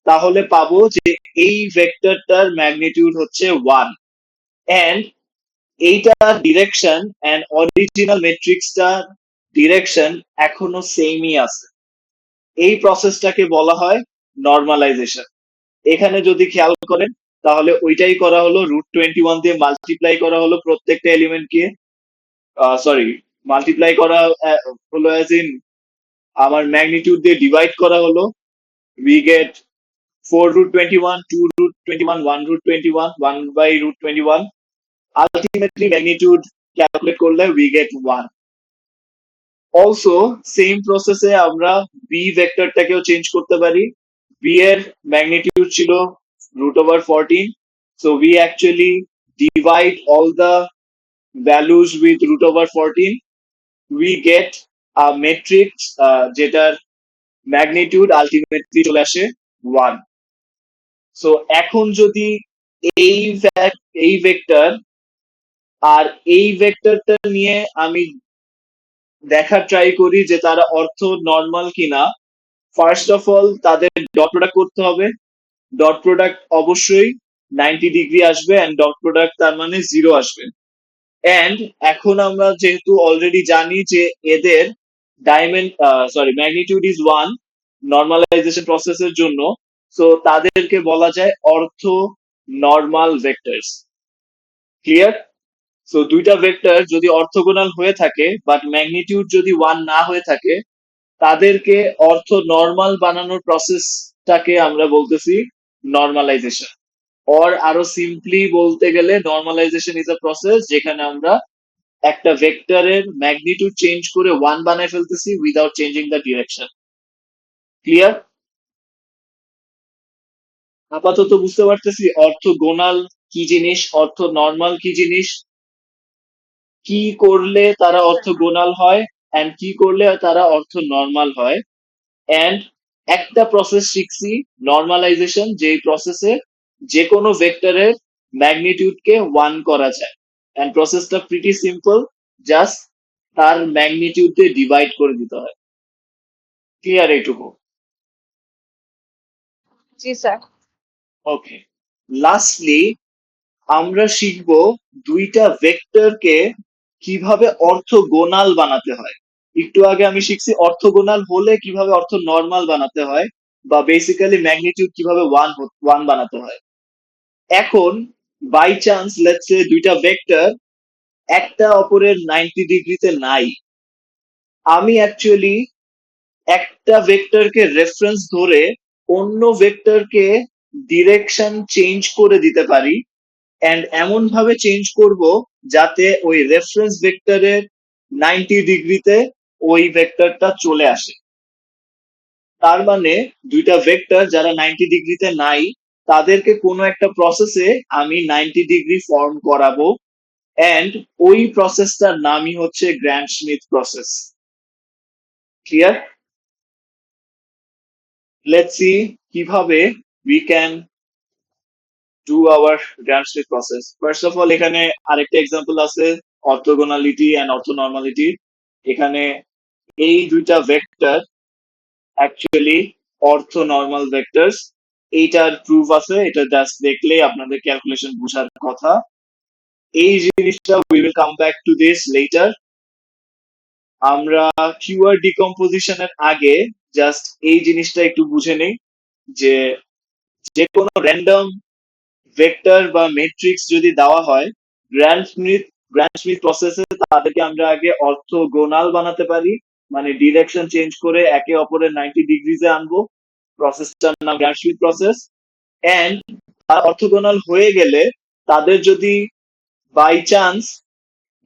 তাহলে পাবো যে এই ভেক্টরটার ম্যাগনিটিউড হচ্ছে 1, এন্ড এইটার ডিরেকশন এন্ড অরিজিনাল ম্যাট্রিক্সটার ডিরেকশন এখনো সেমই আছে। এই প্রসেসটাকে বলা হয় নর্মালাইজেশন। এখানে যদি খেয়াল করেন তাহলে ওইটাই করা হলো, রুট 21 দিয়ে মাল্টিপ্লাই করা হলো প্রত্যেকটা এলিমেন্টকে, সরি মাল্টিপ্লাই করা হলো অ্যাজ ইন আমার ম্যাগনিটিউড দিয়ে ডিভাইড করা হলো, we get 4 root 21, 2 root 21, 1 root 21, 1 by root 21. Ultimately magnitude calculate করলে we get 1. Also same process এ আমরা b ভেক্টরটাকেও চেঞ্জ করতে পারি। b এর ম্যাগনিটিউড ছিল √14, so we actually divide all the values with √14, we get a matrix যেটার magnitude ultimately চলে আসে 1. So এখন যদি এই ভেক্টর আর এই ভেক্টরটা নিয়ে আমি দেখার ট্রাই করি যে তারা অর্থ নর্মাল কিনা, ফার্স্ট অফ অল তাদের ডট প্রোডাক্ট করতে হবে। ডট প্রোডাক্ট অবশ্যই 90 ডিগ্রি আসবে এন্ড ডট প্রোডাক্ট তার মানে 0 আসবে। এন্ড এখন আমরা যেহেতু অলরেডি জানি যে এদের ম্যাগনিটিউড ইজ 1 নর্মালাইজেশন প্রসেসের জন্য, সো তাদেরকে বলা যায় অর্থ নর্মাল ভেক্টরস। ক্লিয়ার? সো দুইটা ভেক্টর যদি অর্থগোনাল হয়ে থাকে বাট ম্যাগনিটিউড যদি 1 না হয়ে থাকে, তাদেরকে অর্থ নর্মাল বানানোর প্রসেসটাকে আমরা বলতেছি নর্মালাইজেশন। অর আরো সিম্পলি বলতে গেলে নর্মালাইজেশন ইজ আ প্রসেস যেখানে আমরা একটা ভেক্টরের ম্যাগনিটিউড চেঞ্জ করে 1 বানায় ফেলতেছি without changing the direction. Clear? আপাতত বুঝতে পারতেছি অর্থগোনাল কি জিনিস, অর্থ নর্মাল কি জিনিস, কি করলে তারা অর্থগোনাল হয় এন্ড কি করলে তারা অর্থ নর্মাল হয়। এন্ড একটা প্রসেস শিখছি নর্মালাইজেশন, যে প্রসেসে যে কোনো ভেক্টরের ম্যাগনিটিউডকে 1 করা যায়। এন্ড প্রসেসটা প্রিটি সিম্পল, জাস্ট তার ম্যাগনিটিউড দিয়ে ডিভাইড করে দিতে হয়। ক্লিয়ার এইটুকু? জি স্যার। ওকে, লাস্টলি আমরা শিখব দুইটা ভেক্টরকে কিভাবে অর্থগোনাল বানাতে হয়। একটু আগে আমি শিখছি অর্থগোনাল হলে কিভাবে অর্থ নর্মাল বানাতে হয়, বা বেসিক্যালি ম্যাগনিটিউড কিভাবে 1 বানাতে হয়। এখন বাই চান্স লেটস সে দুইটা ভেক্টর একটা অপরের 90 ডিগ্রিতে নাই, আমি অ্যাকচুয়ালি একটা ভেক্টরকে রেফারেন্স ধরে অন্য ভেক্টরকে ডিরেকশন চেঞ্জ করে দিতে পারি, এন্ড এমন ভাবে চেঞ্জ করব যাতে ওই রেফারেন্স ভেক্টরের 90 ডিগ্রিতে ওই ভেক্টরটা চলে আসে। তার মানে দুইটা ভেক্টর যারা 90 ডিগ্রিতে নাই, তাদেরকে কোনো একটা প্রসেসে আমি 90 ডিগ্রি ফর্ম করাবো, এন্ড ওই প্রসেসটার নামই হচ্ছে grand-Smith process. Clear? Let's see কিভাবে we can do our Gram-Smith process. First of all, এখানে আরেকটা এক্সাম্পল আছে অর্থোগোনালিটি এন্ড অর্থোনর্মালিটি। এখানে এই দুইটা ভেক্টর অ্যাকচুয়ালি অর্থোনর্মাল ভেক্টরস। এইটার প্রুফ আছে, এটা জাস্ট দেখলে আপনাদের ক্যালকুলেশন বোঝার কথা। এই জিনিসটা we will come back to this later. আমরা কিউআর ডিকম্পোজিশনের আগে জাস্ট এই জিনিসটা একটু বুঝে নেই যে যে কোনো র্যান্ডম ভেক্টর বা ম্যাট্রিক্স যদি দেওয়া হয়, গ্র্যান্ড-স্মিথ প্রসেসে তাদেরকে আমরা আগে অর্থগোনাল বানাতে পারি, মানে ডিরেকশন চেঞ্জ করে একে অপরের 90 ডিগ্রিজে আনবো। প্রসেসটার নাম গ্র্যান্ড-স্মিথ প্রসেস। এন্ড তারা অর্থগোনাল হয়ে গেলে তাদের যদি বাই চান্স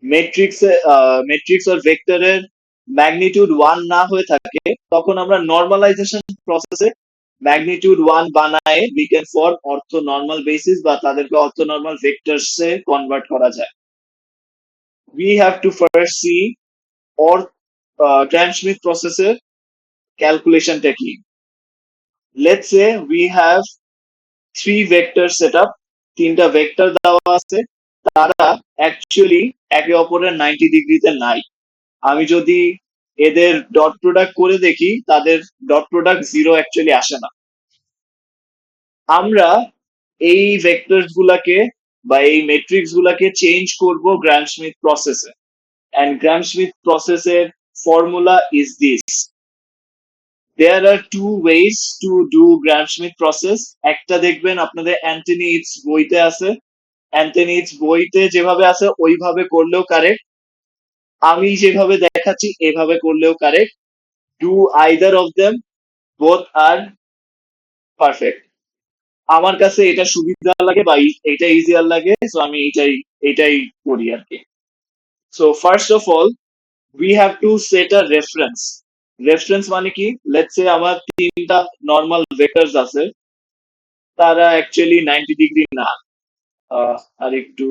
ম্যাট্রিক্স আর ভেক্টরের ম্যাগনিটিউড 1 না হয়ে থাকে, তখন আমরা নর্মালাইজেশন প্রসেসে ম্যাগনিটিউড 1 বানায় we can form অর্থ নর্মাল বেসিস, বা তাদেরকে অর্থ নর্মাল ভেক্টরস এ কনভার্ট করা যায়। we have to first see or Gram-Schmidt প্রসেসের ক্যালকুলেশনটা কি। let's say we have 3 vector setup, তিনটা ভেক্টর দেওয়া আছে, তারা অ্যাকচুয়ালি একে অপরের 90 ডিগ্রিতে নাই। আমি যদি এদের ডট প্রোডাক্ট করে দেখি, তাদের ডট প্রোডাক্ট 0 অ্যাকচুয়ালি আসে না। আমরা এই ভেক্টরস গুলাকে বা এই ম্যাট্রিক্স গুলাকে চেঞ্জ করব গ্র্যান্ড-স্মিথ প্রসেসে, এন্ড গ্র্যান্ড-স্মিথ প্রসেসের formula is this. There are two ways to do Gram-Schmidt process. একটা দেখবেন আপনাদের অ্যান্টনি ইটস বইতে আছে, অ্যান্টনি ইটস বইতে যেভাবে আছে ওইভাবে করলেও কারেক্ট। আমি যেভাবে দেখাচ্ছি এভাবে করলেও correct. Do either of them, both are perfect. আমার কাছে এটা সুবিধা লাগে বা এটা ইজিয়ার লাগে, সো আমি এটাই করি আর কি। So first of all we have to set a reference. Reference মানে কি? Let's say আমার তিনটা নর্মাল ভেক্টরস আছে, তারা অ্যাকচুয়ালি 90 ডিগ্রি না। আর একটু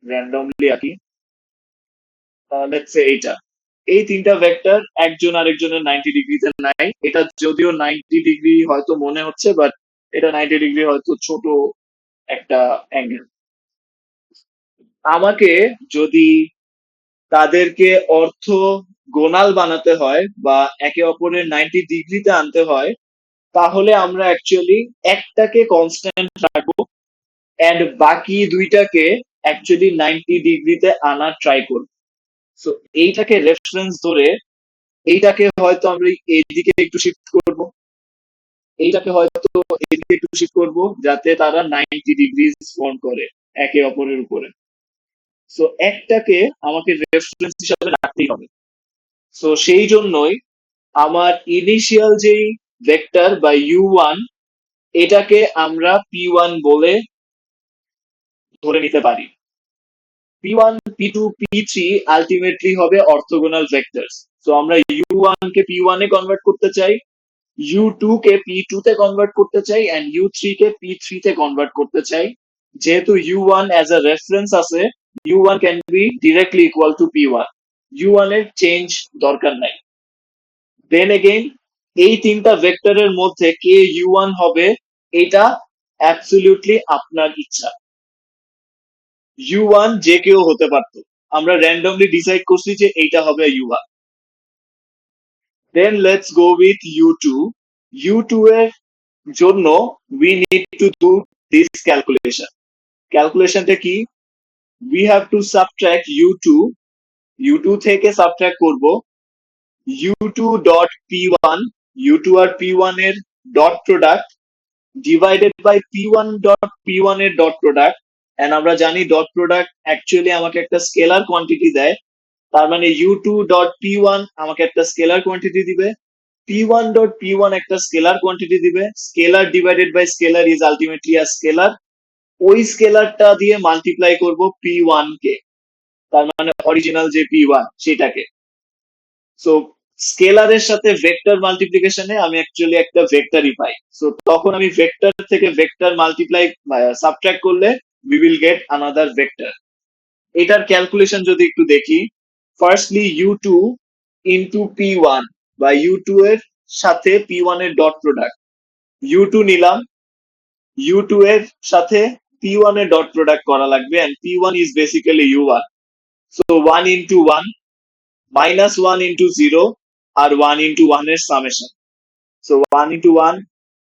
র্যান্ডমলি আঁকি। লেটস সে এইটা, এই তিনটা ভেক্টর একজন আরেকজনের 90 ডিগ্রিতে নাই। এটা যদিও 90 ডিগ্রি হয়তো মনে হচ্ছে, বাট এটা 90 ডিগ্রি হয়তো ছোট একটা অ্যাঙ্গেল। আমাকে যদি তাদেরকে অর্থগোনাল বানাতে হয় বা একে অপরের 90 ডিগ্রিতে আনতে হয়, তাহলে আমরা অ্যাকচুয়ালি একটাকে কনস্ট্যান্ট রাখবো এন্ড বাকি দুইটাকে অ্যাকচুয়ালি 90 ডিগ্রিতে আনার ট্রাই করব। সো এইটাকে রেফারেন্স ধরে এইটাকে হয়তো আমরা এইদিকে একটু শিফট করব, এইটাকে হয়তো এদিকে একটু শিফট করব, যাতে তারা 90 ডিগ্রি ফর্ম করে একে অপরের উপরে। সো একটাকে আমাকে রেফারেন্স হিসাবে রাখতেই হবে। সো সেই জন্যই আমার ইনিশিয়াল যেই ভেক্টর বা u1, এটাকে আমরা p1 বলে ধরে নিতে পারি। p1, p2, p3 আলটিমেটলি হবে অর্থোগোনাল ভেক্টরস। সো আমরা u1 কে p1 এ কনভার্ট করতে চাই, u2 কে p2 তে কনভার্ট করতে চাই এন্ড u3 কে p3 তে কনভার্ট করতে চাই। যেহেতু u1 অ্যাজ আ রেফারেন্স আছে, u1 can be directly equal to p1, u1 এর চেঞ্জ দরকার নাই। দেন এগেইন এই তিনটা ভেক্টরের মধ্যে কে u1 হবে এটা অ্যাবসলিউটলি আপনার ইচ্ছা। u1 যে কেউ হতে পারতো, আমরা র্যান্ডমলি ডিসাইড করছি যে এইটা হবে u1। Then let's go with u2। u2 এর জন্য we need to do this calculation. ক্যালকুলেশনটা কি? We have two subtract u2 থেকে সাবট্রাক্ট করব u2 ডট p1, u2 আর p1 এর dot product divided by p1 dot p1 এর dot product. And আমরা জানি ডট প্রোডাক্ট অ্যাকচুয়ালি আমাকে একটা স্কেলার কোয়ান্টিটি দেয়, তার মানে u2 ডট p1 আমাকে একটা স্কেলার কোয়ান্টিটি দিবে, p1 ডট p1 একটা স্কেলার কোয়ান্টিটি দিবে। Scalar divided by scalar is ultimately a scalar. ওই স্কেলারটা দিয়ে মাল্টিপ্লাই করব p1 কে, তার মানে অরিজিনাল যে p1 সেটাকে। সো স্কেলারের সাথে ভেক্টর মাল্টিপ্লিকেশনে আমি অ্যাকচুয়ালি একটা ভেক্টরই পাই। সো তখন আমি ভেক্টর থেকে ভেক্টর মাল্টিপ্লাই সাবট্রাক্ট করলে we will get another vector. এটার ক্যালকুলেশন যদি একটু দেখি, ফার্স্টলি u2 ইনটু p1 বা u2 এর সাথে p1 এর ডট প্রোডাক্ট। u2 নিলাম, u2 এর সাথে p1 এর ডট প্রোডাক্ট করা লাগবে and p1 is basically u1। So 1 into 1 minus 1 into 0 আর 1 ইনটু 1 এর summation. So 1 into 1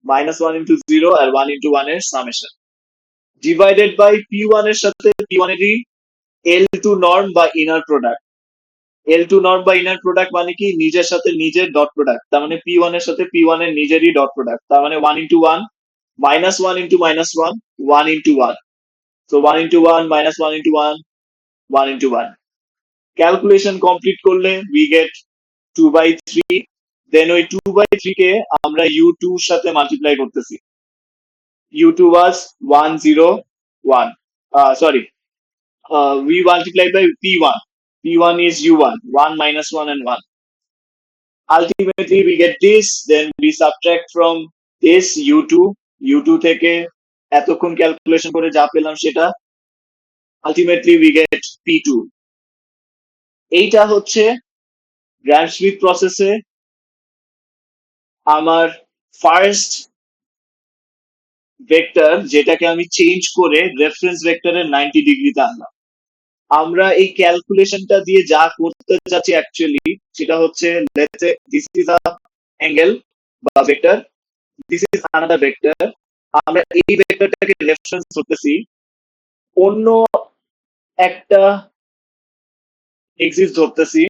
minus 1 into 0 আর 1 ইনটু 1 এর সামেশন ডিভাইডেড বাই p1 এর সাথে p1 এরই L2 নর্ম বা ইনার প্রোডাক্ট। L2 নর্ম বা ইনার প্রোডাক্ট মানে কি? নিজের সাথে নিজের ডট প্রোডাক্ট, তার মানে p1 এর সাথে p1 এর নিজেরই ডট প্রোডাক্ট, তার মানে 1 into 1 minus 1 into minus 1 1 into 1। So 1 into 1 minus 1 into 1 1 into 1। Calculation complete করলে উই গেট 2/3। দেন ওই 2/3 কে আমরা u2 এর সাথে মাল্টিপ্লাই করতেছি। u2 was 101, sorry, we multiply by p1. p1 is u1, 1 minus 1 and 1. Ultimately we get this, then we subtract from this u2 থেকে এতক্ষণ calculation করে যা পেলাম সেটা, ultimately we get p2। এইটা হচ্ছে গ্রাম স্মিথ প্রসেসে আমার ফার্স্ট ভেক্টর, যেটাকে আমি চেঞ্জ করে রেফারেন্স ভেক্টরের 90 ডিগ্রিতে আনলাম। আমরা এই ক্যালকুলেশনটা দিয়ে যা করতে যাচ্ছি অ্যাকচুয়ালি সেটা হচ্ছে, let's say this is a angle বা vector, this is another vector. আমরা এই ভেক্টরটাকে রেফারেন্স করতেছি অন্য একটা এক্সিস ধরতেছি।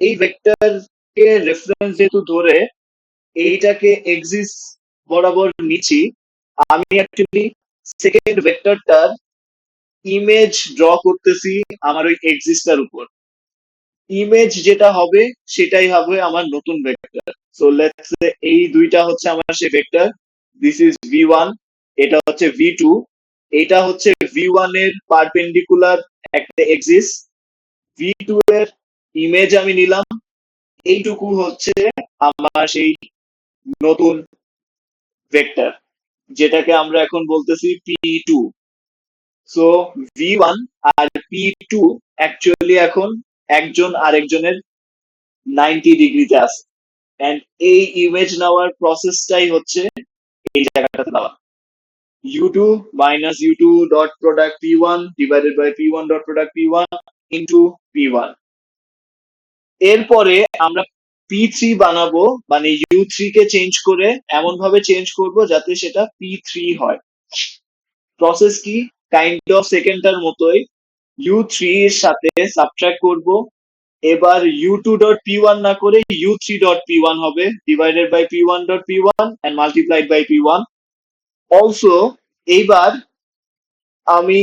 এই ভেক্টরকে রেফারেন্স যেহেতু ধরে এইটাকে এক্সিস বরাবর নিচ্ছি, আমি অ্যাকচুয়ালি সেকেন্ড ভেক্টরটার ইমেজ ড্র করতেছি আমার ওই এক্সিসটার উপর। ইমেজ যেটা হবে সেটাই হবে আমার নতুন ভেক্টর। সো লেটস সে এই দুইটা হচ্ছে আমার সেই ভেক্টর, দিস ইজ v1, এটা হচ্ছে v2, এটা হচ্ছে v1 এর পারপেন্ডিকুলার একটা এক্সিস, v2 এর ইমেজ আমি নিলাম, এইটুকু হচ্ছে আমার সেই নতুন ভেক্টর, যেটাকে আমরা এখন বলতেছি p2। সো v1 আর p2 অ্যাকচুয়ালি এখন একজন আরেকজনের 90 ডিগ্রিতে আছে, এন্ড এই ইমেজ নেওয়ার প্রসেসটাই হচ্ছে এই জায়গাটাতে দেওয়া, u2 minus u2 dot product p1 divided by p1 dot product p1 into p1। এরপরে আমরা p3 বানাবো, মানে u3 কে চেঞ্জ করে এমন ভাবে চেঞ্জ করব যাতে সেটা p3 হয়। প্রসেস কি, কাইন্ড অফ সেকেন্ডটার মতোই, u3 এর সাথে সাবট্রাক্ট করব, এবার u2 dot p1 না করে u3 dot p1 হবে, divided by p1 dot p1 and multiplied by p1। Also এইবার আমি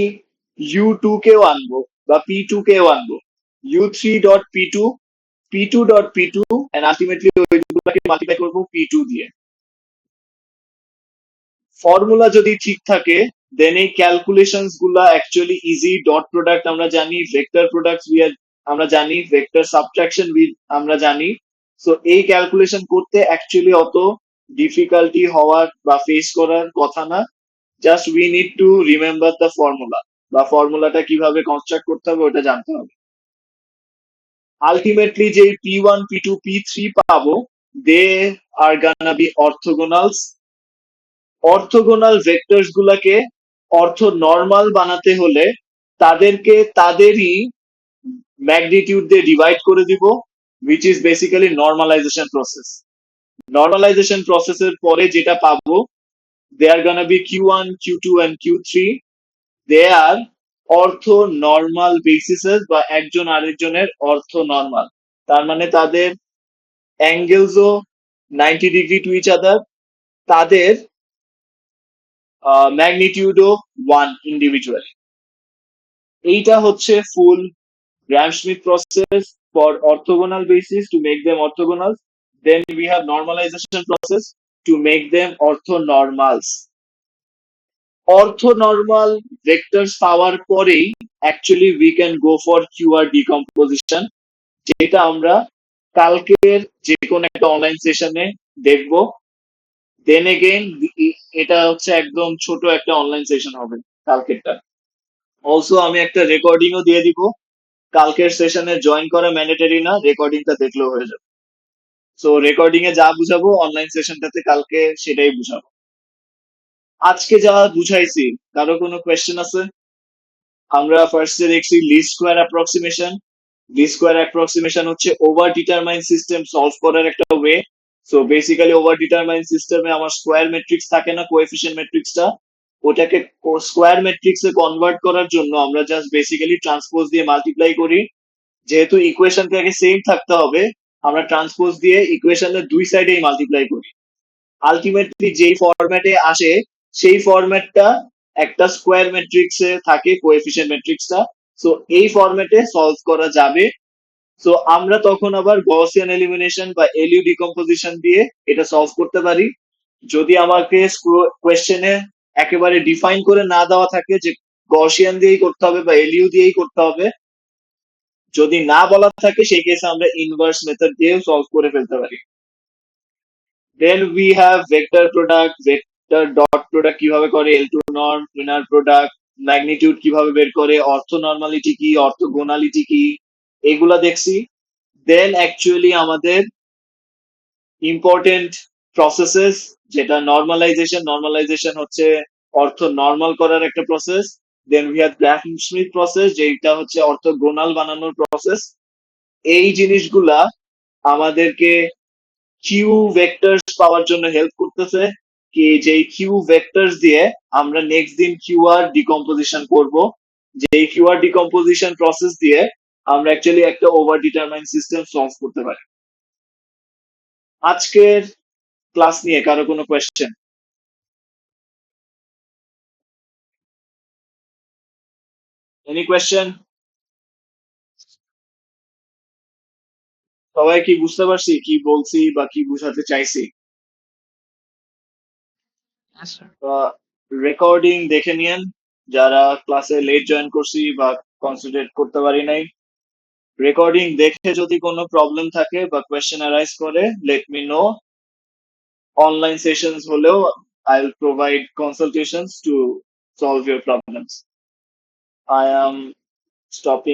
u2 কেও আনবো বা p2 কেও আনবো, u3 dot p2, p2 dot p2 and ultimately ওই দুটোকে মাল্টিপ্লাই করব p2 দিয়ে। ফর্মুলা যদি ঠিক থাকে দেন এই ক্যালকুলেশনস গুলা অ্যাকচুয়ালি ইজি, ডট প্রোডাক্ট আমরা জানি, ভেক্টর প্রোডাক্ট আমরা জানি, ভেক্টর সাবট্রাকশন আমরা জানি। সো এই ক্যালকুলেশন করতে অ্যাকচুয়ালি অত ডিফিকাল্টি হওয়ার বা ফেস করার কথা না, just we need to remember the formula, বা ফর্মুলাটা কিভাবে কনস্ট্রাক্ট করতে হবে ওটা জানতে হবে। আলটিমেটলি যে p1 p2 p3 পাবো, দে আর গানা বি অর্থোগোনালস। অর্থোগোনাল ভেক্টরস গুলাকে অর্থ নর্মাল বানাতে হলে তাদেরকে তাদেরই ম্যাগনিটিউড দিয়ে ডিভাইড করে দিব, which is basically normalization process। Normalisation প্রসেসের পরে যেটা পাবো, they are gonna be q1 q2 and q3, they are অর্থ নর্মাল বেসিসেস বা একজন আরেকজনের অর্থ নর্মাল, তার মানে তাদের অ্যাঙ্গেলসও 90 ডিগ্রি টু ইচ আদার, তাদের ম্যাগনিটিউডও 1 ইন্ডিভিজুয়ালি। এইটা হচ্ছে ফুল Gram-Schmidt process for orthogonal basis to make them orthogonal. Then we have normalization process to make them orthonormals. Orthonormal vectors পাওয়ার পরেই actually we can go for QR decomposition, যেটা আমরা কালকের যে কোনো একটা অনলাইন সেশনে দেখবো। দেন এগেইন এটা হচ্ছে একদম ছোট একটা অনলাইন সেশন হবে কালকেরটা। অলসো আমি একটা রেকর্ডিংও দিয়ে দিব, কালকের সেশনে জয়েন করা ম্যান্ডেটরি না, রেকর্ডিংটা দেখলেও হয়ে যাবে। সো রেকর্ডিং এ যা বুঝাবো অনলাইন সেশনটাতে কালকে সেটাই বুঝাবো। আজকে যা বুঝাইছি কারো কোনো কোয়েশ্চেন আছে? আমরা ফার্স্টে দেখছি least square approximation. Least square approximation হচ্ছে ওভার ডিটারমাইন সিস্টেম সলভ করার একটা way. So basically over determine সিস্টেমে আমার স্কোয়ার ম্যাট্রিক্স থাকে না, কোএফিসিয়েন্ট ম্যাট্রিক্সটা, ওটাকে স্কোয়ার ম্যাট্রিক্সে কনভার্ট করার জন্য আমরা জাস্ট বেসিক্যালি ট্রান্সপোজ দিয়ে মাল্টিপ্লাই করি। যেহেতু ইকুয়েশনটাকে সেম থাকতে হবে, আমরা ট্রান্সপোজ দিয়ে ইকুয়েশনের দুই সাইডেই মাল্টিপ্লাই করি। আলটিমেটলি যেই ফরম্যাটে আসে সেই ফরম্যাটটা একটা স্কোয়ার ম্যাট্রিক্সে থাকে, কোএফিসিয়েন্ট ম্যাট্রিক্সটা। সো এই ফরম্যাটে সলভ করা যাবে। সো আমরা তখন আবার গসিয়ান এলিমিনেশন বা এলইউ ডিকম্পোজিশন দিয়ে এটা সলভ করতে পারি। যদি আমাকে কোয়েশ্চেনে একেবারে ডিফাইন করে না দেওয়া থাকে যে গসিয়ান দিয়েই করতে হবে বা এলইউ দিয়েই করতে হবে, যদি না বলা থাকে সেই কেসে আমরা ইনভার্স মেথড দিয়ে সলভ করে ফেলতে পারি। Then we have vector product, vector dot product কিভাবে করে, L2 norm, inner product, magnitude কিভাবে বের করে, অর্থ নর্মালিটি কি, অর্থোগোনালিটি কি, এগুলা দেখছি। দেন অ্যাকচুয়ালি আমাদের ইম্পর্টেন্ট প্রসেসেস, যেটা নর্মালাইজেশন, নর্মালাইজেশন হচ্ছে অর্থ নর্মাল করার একটা process. Then we have Gram Schmidt process, যেটা হচ্ছে অর্থোগোনাল বানানোর প্রসেস। এই জিনিসগুলা আমাদেরকে কিউ ভেক্টরস পাওয়ার জন্য হেল্প করতেছে, কি যে কিউ ভেক্টরস দিয়ে আমরা নেক্সট দিন কিউআর ডিকম্পোজিশন করব, যে কিউআর ডিকম্পোজিশন প্রসেস দিয়ে আমরা অ্যাকচুয়ালি একটা ওভার ডিটারমাইন সিস্টেম সলভ করতে পারি। আজকের ক্লাস নিয়ে কারো কোনো কোয়েশ্চেন? Any question? সবাই কি বুঝতে পারছি কি বলছি বা কি বুঝাতে চাইছি? Yes, sir. রেকর্ডিং দেখে নিয়েন যারা ক্লাসে লেট জয়েন করছি বা কনসেন্ট্রেট করতে পারি নাই। রেকর্ডিং দেখে যদি কোনো প্রবলেম থাকে বা কোয়েশ্চেন অ্যারাইজ করে let me no. Online sessions হলেও I will provide consultations to solve your problems. I am stopping